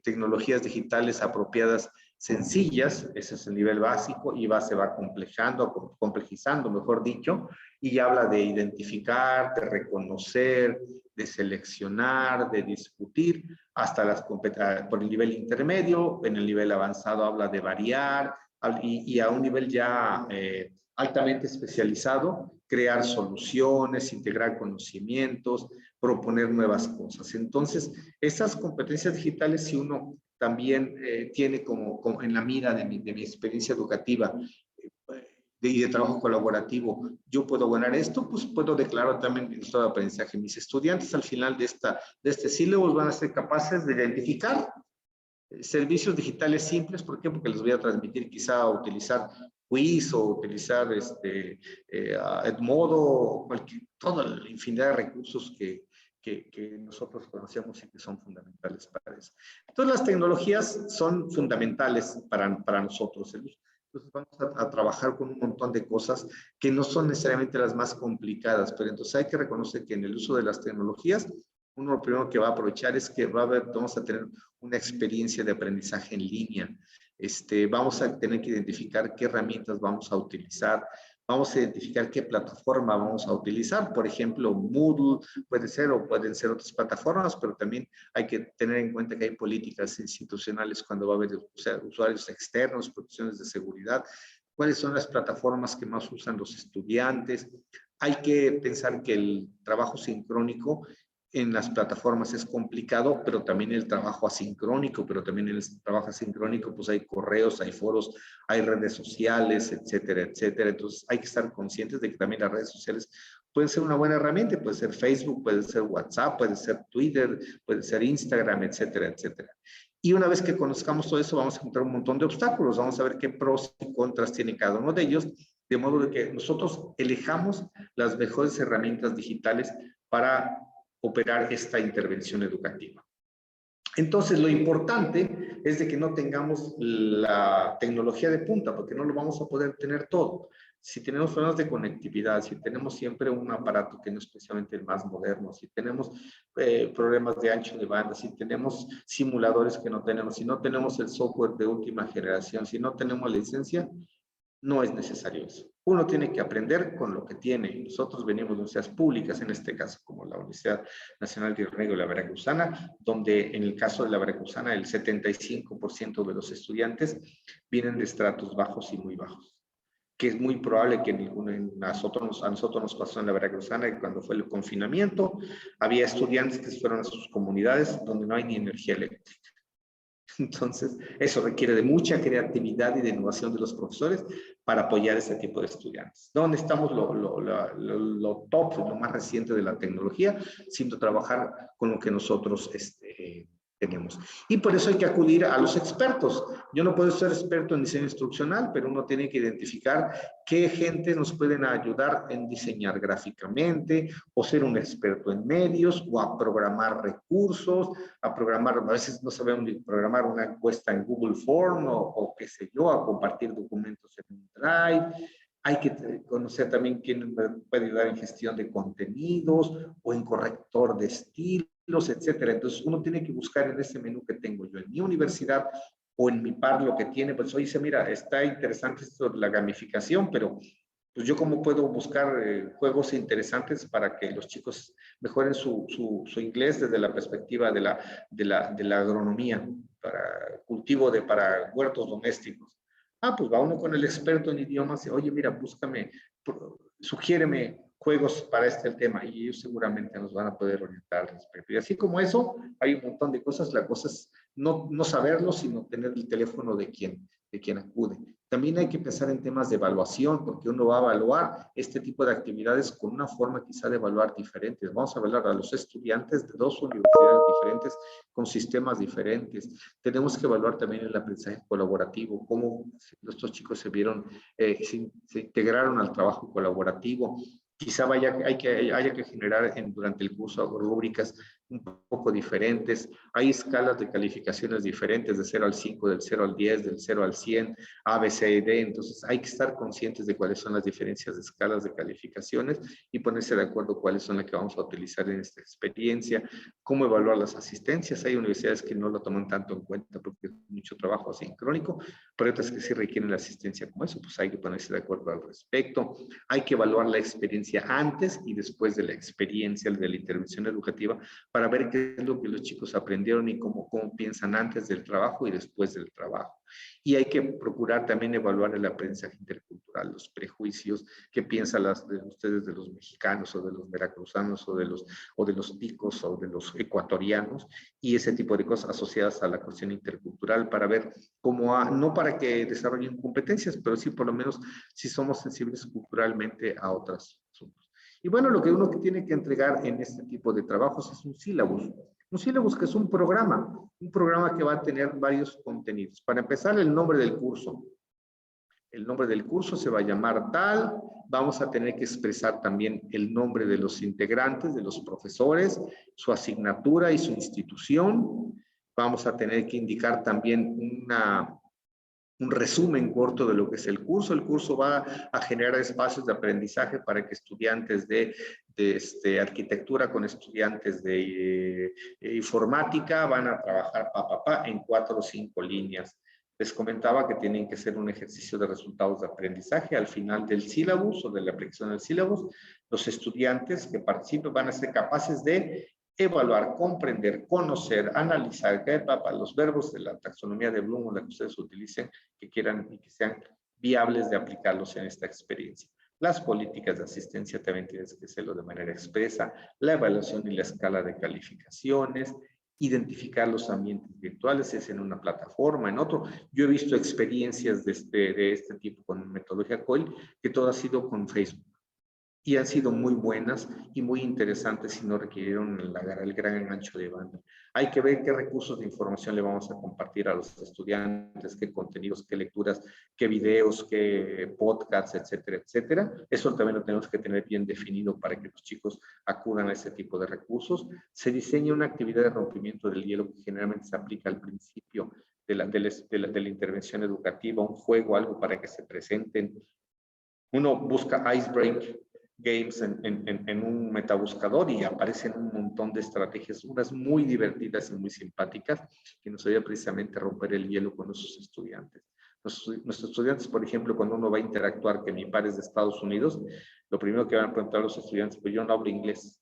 tecnologías digitales apropiadas sencillas. Ese es el nivel básico, y se va complejizando, mejor dicho, y habla de identificar, de reconocer, de seleccionar, de discutir, hasta por el nivel intermedio. En el nivel avanzado habla de variar, y a un nivel ya altamente especializado, crear soluciones, integrar conocimientos, proponer nuevas cosas. Entonces, esas competencias digitales, si uno también tiene como en la mira de mi experiencia educativa y de trabajo colaborativo, yo puedo ganar esto, pues puedo declarar también el estado de aprendizaje. Mis estudiantes al final de este sílabus van a ser capaces de identificar servicios digitales simples. ¿Por qué? Porque les voy a transmitir quizá a utilizar Quiz o utilizar Edmodo, toda la infinidad de recursos que nosotros conocemos y que son fundamentales para eso. Entonces, las tecnologías son fundamentales para nosotros. Entonces, vamos a trabajar con un montón de cosas que no son necesariamente las más complicadas, pero entonces hay que reconocer que en el uso de las tecnologías, uno lo primero que va a aprovechar es que vamos a tener una experiencia de aprendizaje en línea. Vamos a tener que identificar qué herramientas vamos a utilizar, vamos a identificar qué plataforma vamos a utilizar. Por ejemplo, Moodle puede ser, o pueden ser otras plataformas, pero también hay que tener en cuenta que hay políticas institucionales cuando va a haber, o sea, usuarios externos, protecciones de seguridad. ¿Cuáles son las plataformas que más usan los estudiantes? Hay que pensar que el trabajo sincrónico en las plataformas es complicado, pero también el trabajo asincrónico, pues hay correos, hay foros, hay redes sociales, etcétera, etcétera. Entonces hay que estar conscientes de que también las redes sociales pueden ser una buena herramienta. Puede ser Facebook, puede ser WhatsApp, puede ser Twitter, puede ser Instagram, etcétera, etcétera. Y una vez que conozcamos todo eso, vamos a encontrar un montón de obstáculos. Vamos a ver qué pros y contras tiene cada uno de ellos, de modo de que nosotros elijamos las mejores herramientas digitales para operar esta intervención educativa. Entonces, lo importante es de que no tengamos la tecnología de punta, porque no lo vamos a poder tener todo. Si tenemos problemas de conectividad, si tenemos siempre un aparato que no es especialmente el más moderno, si tenemos problemas de ancho de banda, si tenemos simuladores que no tenemos, si no tenemos el software de última generación, si no tenemos licencia, no es necesario eso. Uno tiene que aprender con lo que tiene. Nosotros venimos de universidades públicas, en este caso, como la Universidad Nacional de Río Negro y la Veracruzana, donde en el caso de la Veracruzana, el 75% de los estudiantes vienen de estratos bajos y muy bajos, que es muy probable que a nosotros nos pasó en la Veracruzana, que cuando fue el confinamiento, había estudiantes que fueron a sus comunidades donde no hay ni energía eléctrica. Entonces, eso requiere de mucha creatividad y de innovación de los profesores para apoyar ese tipo de estudiantes. ¿Dónde estamos? Lo top, lo más reciente de la tecnología, siendo trabajar con lo que nosotros tenemos. Y por eso hay que acudir a los expertos. Yo no puedo ser experto en diseño instruccional, pero uno tiene que identificar qué gente nos pueden ayudar en diseñar gráficamente, o ser un experto en medios, o a programar recursos, a veces no sabemos ni programar una encuesta en Google Form, o qué sé yo, a compartir documentos en un Drive. Hay que conocer también quién puede ayudar en gestión de contenidos o en corrector de estilos, etcétera. Entonces, uno tiene que buscar en ese menú que tengo yo en mi universidad o en mi par lo que tiene. Pues oye, mira, está interesante esto de la gamificación, pero pues yo cómo puedo buscar juegos interesantes para que los chicos mejoren su inglés desde la perspectiva de la agronomía, para cultivo para huertos domésticos. Pues va uno con el experto en idiomas y, oye, mira, sugiéreme juegos para este tema, y ellos seguramente nos van a poder orientar al respecto. Y así como eso, hay un montón de cosas. La cosa es no saberlo, sino tener el teléfono de quien acude. También hay que pensar en temas de evaluación, porque uno va a evaluar este tipo de actividades con una forma quizá de evaluar diferentes. Vamos a evaluar a los estudiantes de dos universidades diferentes, con sistemas diferentes. Tenemos que evaluar también el aprendizaje colaborativo, cómo estos chicos se vieron, se integraron al trabajo colaborativo. Quizá haya que generar durante el curso rúbricas un poco diferentes. Hay escalas de calificaciones diferentes, de 0 al 5, del 0 al 10, del 0 al 100, A, B, C y D. Entonces hay que estar conscientes de cuáles son las diferencias de escalas de calificaciones y ponerse de acuerdo cuáles son las que vamos a utilizar en esta experiencia, cómo evaluar las asistencias. Hay universidades que no lo toman tanto en cuenta porque es mucho trabajo asincrónico, pero otras que sí requieren la asistencia como eso, pues hay que ponerse de acuerdo al respecto. Hay que evaluar la experiencia antes y después de la experiencia de la intervención educativa para ver qué es lo que los chicos aprendieron y cómo piensan antes del trabajo y después del trabajo. Y hay que procurar también evaluar el aprendizaje intercultural, los prejuicios, qué piensan ustedes de los mexicanos o de los veracruzanos o de los ticos o de los ecuatorianos y ese tipo de cosas asociadas a la cuestión intercultural para ver cómo, no para que desarrollen competencias, pero sí por lo menos si somos sensibles culturalmente a otros asuntos. Y bueno, lo que uno tiene que entregar en este tipo de trabajos es un sílabus. Un sílabus que es un programa que va a tener varios contenidos. Para empezar, el nombre del curso. El nombre del curso se va a llamar tal. Vamos a tener que expresar también el nombre de los integrantes, de los profesores, su asignatura y su institución. Vamos a tener que indicar también un resumen corto de lo que es el curso. El curso va a generar espacios de aprendizaje para que estudiantes de arquitectura con estudiantes de informática van a trabajar en 4 o 5 líneas. Les comentaba que tienen que ser un ejercicio de resultados de aprendizaje al final del sílabus o de la aplicación del sílabus. Los estudiantes que participen van a ser capaces de evaluar, comprender, conocer, analizar, los verbos de la taxonomía de Bloom o la que ustedes utilicen, que quieran y que sean viables de aplicarlos en esta experiencia. Las políticas de asistencia también tienes que hacerlo de manera expresa, la evaluación y la escala de calificaciones, identificar los ambientes virtuales, es en una plataforma, en otro. Yo he visto experiencias de este tipo con metodología COIL, que todo ha sido con Facebook. Y han sido muy buenas y muy interesantes y no requirieron el gran ancho de banda. Hay que ver qué recursos de información le vamos a compartir a los estudiantes, qué contenidos, qué lecturas, qué videos, qué podcasts, etcétera, etcétera. Eso también lo tenemos que tener bien definido para que los chicos acudan a ese tipo de recursos. Se diseña una actividad de rompimiento del hielo que generalmente se aplica al principio de la intervención educativa, un juego, algo para que se presenten. Uno busca Icebreak Games en un metabuscador y aparecen un montón de estrategias, unas muy divertidas y muy simpáticas, que nos ayuda precisamente a romper el hielo con nuestros estudiantes. Nuestros estudiantes, por ejemplo, cuando uno va a interactuar, que mi par es de Estados Unidos, lo primero que van a preguntar a los estudiantes, pues yo no hablo inglés.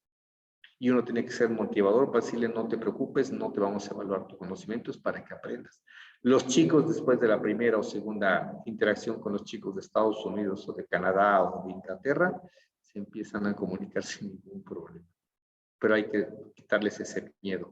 Y uno tiene que ser motivador para decirle, no te preocupes, no te vamos a evaluar tus conocimientos para que aprendas. Los chicos, después de la primera o segunda interacción con los chicos de Estados Unidos o de Canadá o de Inglaterra, se empiezan a comunicar sin ningún problema. Pero hay que quitarles ese miedo.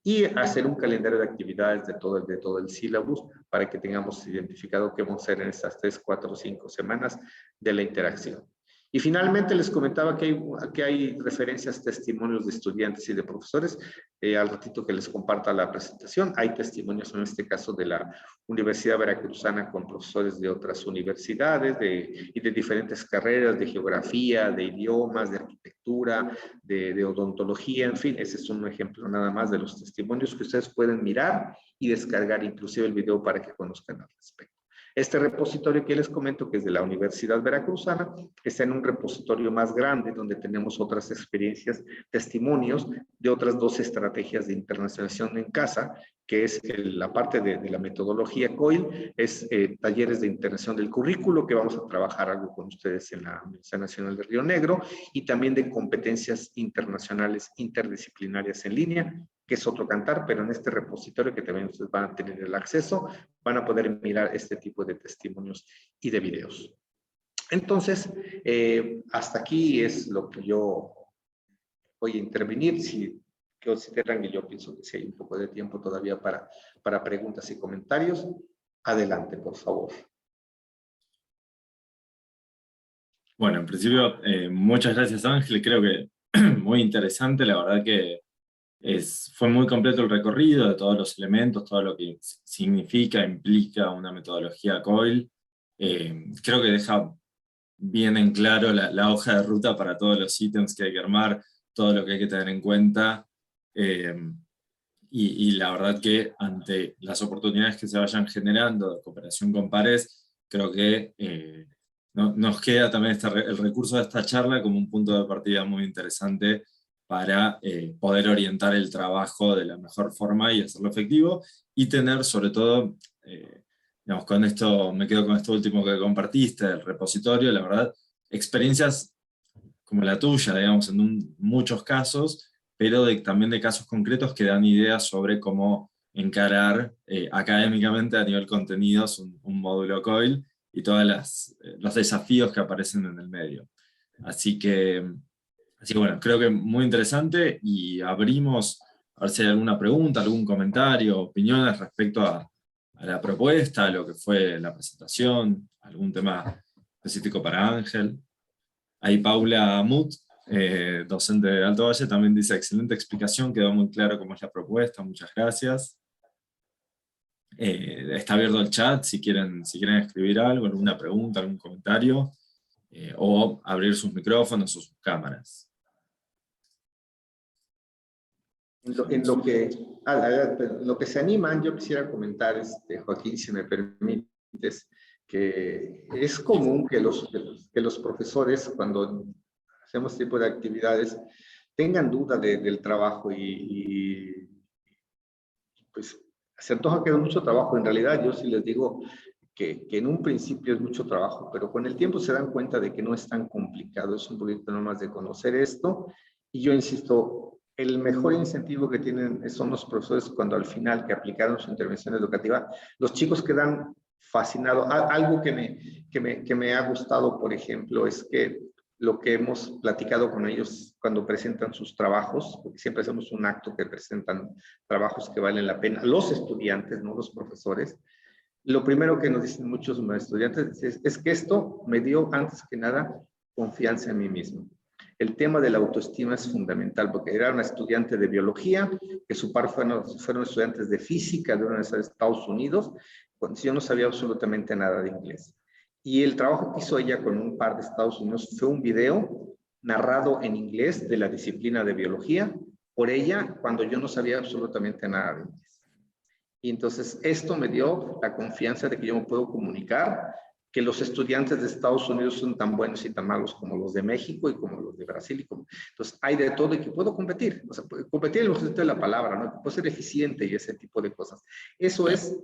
Y hacer un calendario de actividades de todo el sílabus para que tengamos identificado qué vamos a hacer en estas 3, 4, 5 semanas de la interacción. Y finalmente les comentaba que hay referencias, testimonios de estudiantes y de profesores. Al ratito que les comparta la presentación, hay testimonios en este caso de la Universidad Veracruzana con profesores de otras universidades y de diferentes carreras, de geografía, de idiomas, de arquitectura, de odontología, en fin, ese es un ejemplo nada más de los testimonios que ustedes pueden mirar y descargar inclusive el video para que conozcan al respecto. Este repositorio que les comento, que es de la Universidad Veracruzana, está en un repositorio más grande donde tenemos otras experiencias, testimonios de otras 2 estrategias de internacionalización en casa, que es la parte de la metodología COIL, es talleres de internación del currículo, que vamos a trabajar algo con ustedes en la Universidad Nacional de Río Negro, y también de competencias internacionales interdisciplinarias en línea, que es otro cantar, pero en este repositorio que también ustedes van a tener el acceso, van a poder mirar este tipo de testimonios y de videos. Entonces, hasta aquí es lo que yo voy a intervenir. Si consideran que yo pienso que sí hay un poco de tiempo todavía para preguntas y comentarios, adelante, por favor. Bueno, en principio, muchas gracias Ángel, creo que muy interesante, la verdad que fue muy completo el recorrido de todos los elementos, todo lo que significa, implica una metodología COIL. Creo que deja bien en claro la hoja de ruta para todos los ítems que hay que armar, todo lo que hay que tener en cuenta. eh, y la verdad que ante las oportunidades que se vayan generando de cooperación con pares, creo que nos queda también el recurso de esta charla como un punto de partida muy interesante para poder orientar el trabajo de la mejor forma y hacerlo efectivo, y tener sobre todo, digamos, con esto, me quedo con esto último que compartiste, el repositorio, la verdad, experiencias como la tuya, digamos, en muchos casos, pero también de casos concretos que dan ideas sobre cómo encarar académicamente a nivel contenidos un módulo COIL y todos los desafíos que aparecen en el medio. Así que bueno, creo que muy interesante, y abrimos a ver si hay alguna pregunta, algún comentario, opiniones respecto a la propuesta, a lo que fue la presentación, algún tema específico para Ángel. Ahí Paula Mut, docente de Alto Valle, también dice: excelente explicación, quedó muy claro cómo es la propuesta, muchas gracias. Está abierto el chat si quieren escribir algo, alguna pregunta, algún comentario, o abrir sus micrófonos o sus cámaras. En lo que se animan, yo quisiera comentar, Joaquín, si me permites, que es común que los profesores, cuando hacemos este tipo de actividades, tengan duda del trabajo y pues se antoja que es mucho trabajo. En realidad, yo sí les digo que en un principio es mucho trabajo, pero con el tiempo se dan cuenta de que no es tan complicado, es un poquito nomás de conocer esto. Y yo insisto, el mejor incentivo que tienen son los profesores cuando al final que aplicaron su intervención educativa, los chicos quedan fascinados. Algo que me ha gustado, por ejemplo, es que lo que hemos platicado con ellos cuando presentan sus trabajos, porque siempre hacemos un acto que presentan trabajos que valen la pena, los estudiantes, no los profesores. Lo primero que nos dicen muchos estudiantes es que esto me dio, antes que nada, confianza en mí mismo. El tema de la autoestima es fundamental, porque era una estudiante de biología, que su par fueron estudiantes de física de una universidad de Estados Unidos, cuando yo no sabía absolutamente nada de inglés. Y el trabajo que hizo ella con un par de Estados Unidos fue un video narrado en inglés de la disciplina de biología por ella, cuando yo no sabía absolutamente nada de inglés. Y entonces esto me dio la confianza de que yo me puedo comunicar, que los estudiantes de Estados Unidos son tan buenos y tan malos como los de México y como los de Brasil. Entonces hay de todo y que puedo competir. O sea, competir en el sentido de la palabra, ¿no? Que puedo ser eficiente y ese tipo de cosas. Eso es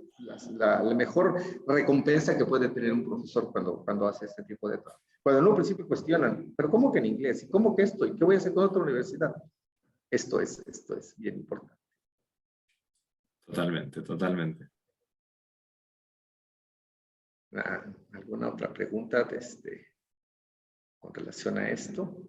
la mejor recompensa que puede tener un profesor cuando hace este tipo de trabajo. Cuando en un principio cuestionan, pero ¿cómo que en inglés? ¿Y cómo que esto? ¿Y qué voy a hacer con otra universidad? Esto es bien importante. Totalmente, totalmente. ¿Alguna otra pregunta con relación a esto?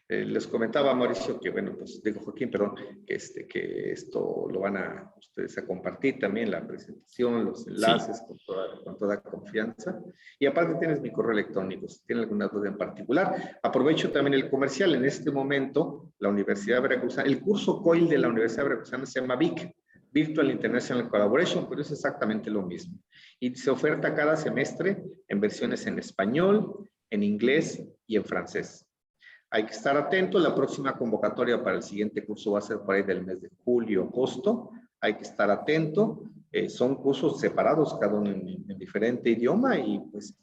Les comentaba a Mauricio que, bueno, pues digo Joaquín, perdón, que esto lo van a ustedes a compartir también, la presentación, los enlaces, sí, con toda confianza. Y aparte tienes mi correo electrónico, si tienen alguna duda en particular. Aprovecho también el comercial. En este momento, la Universidad Veracruzana, el curso COIL de la Universidad Veracruzana se llama VIC, Virtual International Collaboration, pero es exactamente lo mismo. Y se oferta cada semestre en versiones en español, en inglés y en francés. Hay que estar atento. La próxima convocatoria para el siguiente curso va a ser por ahí del mes de julio, agosto. Hay que estar atento. Son cursos separados, cada uno en diferente idioma, y pues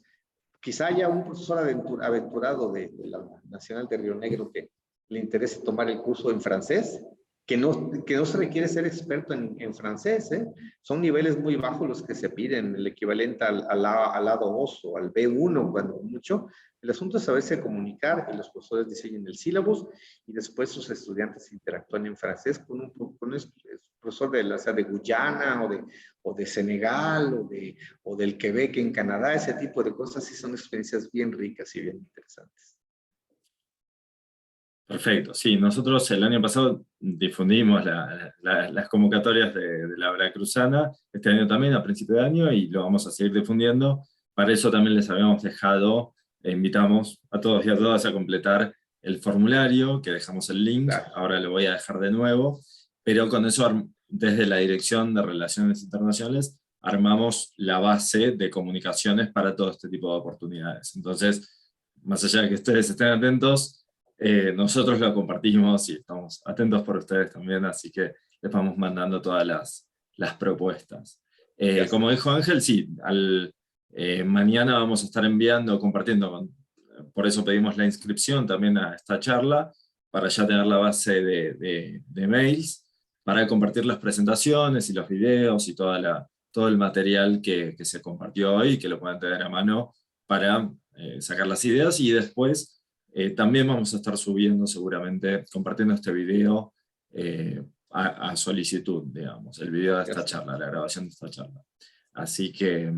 quizá haya un profesor aventurado de la Nacional de Río Negro que le interese tomar el curso en francés, que no se requiere ser experto en francés, ¿eh? Son niveles muy bajos los que se piden, el equivalente al A2 o al B1 cuando mucho. El asunto es saberse comunicar, que los profesores diseñen el sílabus y después sus estudiantes interactúan en francés con un profesor de Guyana o de Senegal o del Quebec en Canadá. Ese tipo de cosas sí son experiencias bien ricas y bien interesantes. Perfecto, sí, nosotros el año pasado difundimos las convocatorias de la Veracruzana, este año también, a principio de año, y lo vamos a seguir difundiendo. Para eso también les habíamos dejado invitamos a todos y a todas a completar el formulario, que dejamos el link, ahora lo voy a dejar de nuevo, pero con eso desde la Dirección de Relaciones Internacionales armamos la base de comunicaciones para todo este tipo de oportunidades. Entonces, más allá de que ustedes estén atentos, nosotros lo compartimos y estamos atentos por ustedes también, así que les vamos mandando todas las propuestas. Como dijo Ángel, sí, mañana vamos a estar enviando, compartiendo, por eso pedimos la inscripción también a esta charla, para ya tener la base de mails, para compartir las presentaciones y los videos y todo el material que se compartió hoy, que lo puedan tener a mano para sacar las ideas, y después también vamos a estar subiendo seguramente, compartiendo este video a solicitud, digamos, el video de esta charla, la grabación de esta charla. Así que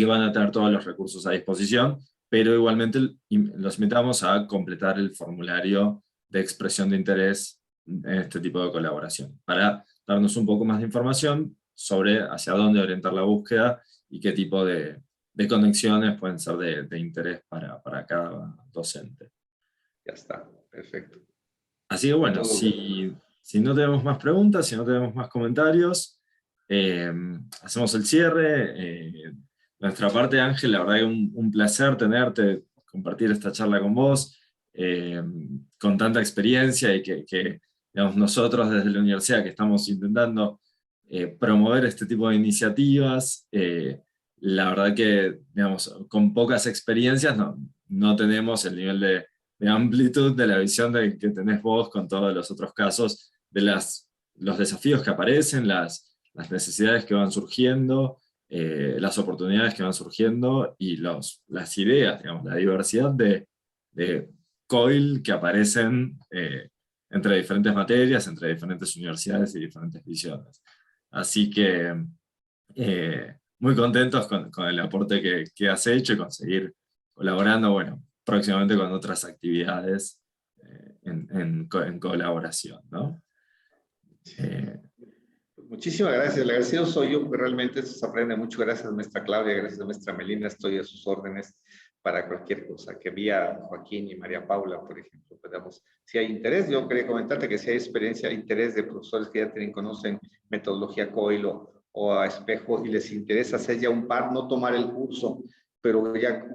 van a tener todos los recursos a disposición, pero igualmente los invitamos a completar el formulario de expresión de interés en este tipo de colaboración, para darnos un poco más de información sobre hacia dónde orientar la búsqueda y qué tipo de conexiones pueden ser de interés para cada docente. Ya está, perfecto. Así que bueno, si no tenemos más preguntas, si no tenemos más comentarios, hacemos el cierre. Nuestra parte, Ángel, la verdad que un placer tenerte, compartir esta charla con vos, con tanta experiencia, y que digamos, nosotros desde la universidad que estamos intentando promover este tipo de iniciativas, la verdad que, digamos, con pocas experiencias no tenemos el nivel de amplitud de la visión que tenés vos con todos los otros casos, de los desafíos que aparecen, las necesidades que van surgiendo, las oportunidades que van surgiendo, y las ideas, digamos, la diversidad de COIL que aparecen entre diferentes materias, entre diferentes universidades y diferentes visiones. Así que muy contentos con el aporte que has hecho, y con seguir colaborando, bueno, próximamente con otras actividades en colaboración, ¿no? Muchísimas gracias. El agradecido soy yo, porque realmente eso se aprende mucho. Gracias a maestra Claudia, gracias a maestra Melina, estoy a sus órdenes para cualquier cosa que vía Joaquín y María Paula, por ejemplo, podamos, si hay interés. Yo quería comentarte que si hay experiencia, interés de profesores que ya conocen metodología COIL o a espejo, y les interesa hacer ya un par, no tomar el curso, pero ya,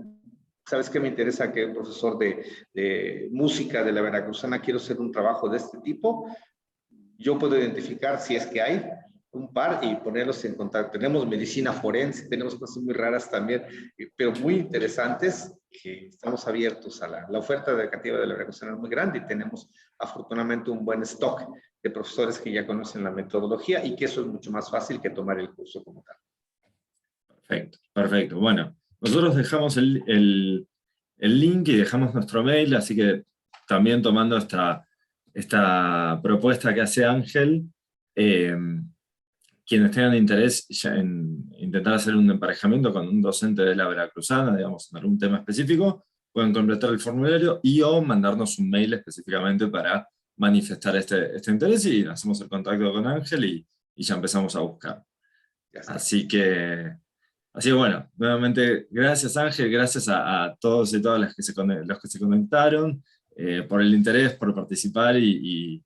¿sabes qué me interesa? Que un profesor de música de la Veracruzana, quiero hacer un trabajo de este tipo. Yo puedo identificar si es que hay un par y ponerlos en contacto. Tenemos medicina forense, tenemos cosas muy raras también, pero muy interesantes, que estamos abiertos a la oferta educativa de la Veracruzana es muy grande, y tenemos afortunadamente un buen stock de profesores que ya conocen la metodología, y que eso es mucho más fácil que tomar el curso como tal. Perfecto, perfecto. Bueno, nosotros dejamos el link y dejamos nuestro mail, así que también tomando esta propuesta que hace Ángel, quienes tengan interés en intentar hacer un emparejamiento con un docente de la Veracruzana, digamos, en algún tema específico, pueden completar el formulario o mandarnos un mail específicamente para manifestar este interés, y hacemos el contacto con Ángel y ya empezamos a buscar. Así que bueno, nuevamente gracias Ángel, gracias a todos y todas los que se conectaron, por el interés, por participar, y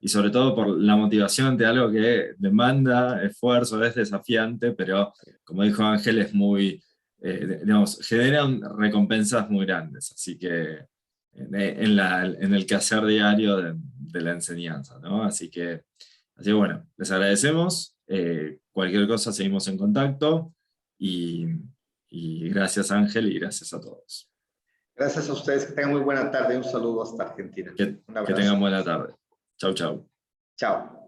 sobre todo por la motivación de algo que demanda esfuerzo, es desafiante, pero como dijo Ángel, es muy, digamos, generan recompensas muy grandes, así que en el quehacer diario de la enseñanza, ¿no? Así que bueno, les agradecemos, cualquier cosa seguimos en contacto, y gracias Ángel, y gracias a todos. Gracias a ustedes, que tengan muy buena tarde. Un saludo hasta Argentina. Que tengan buena tarde. Chau, chau. Chao.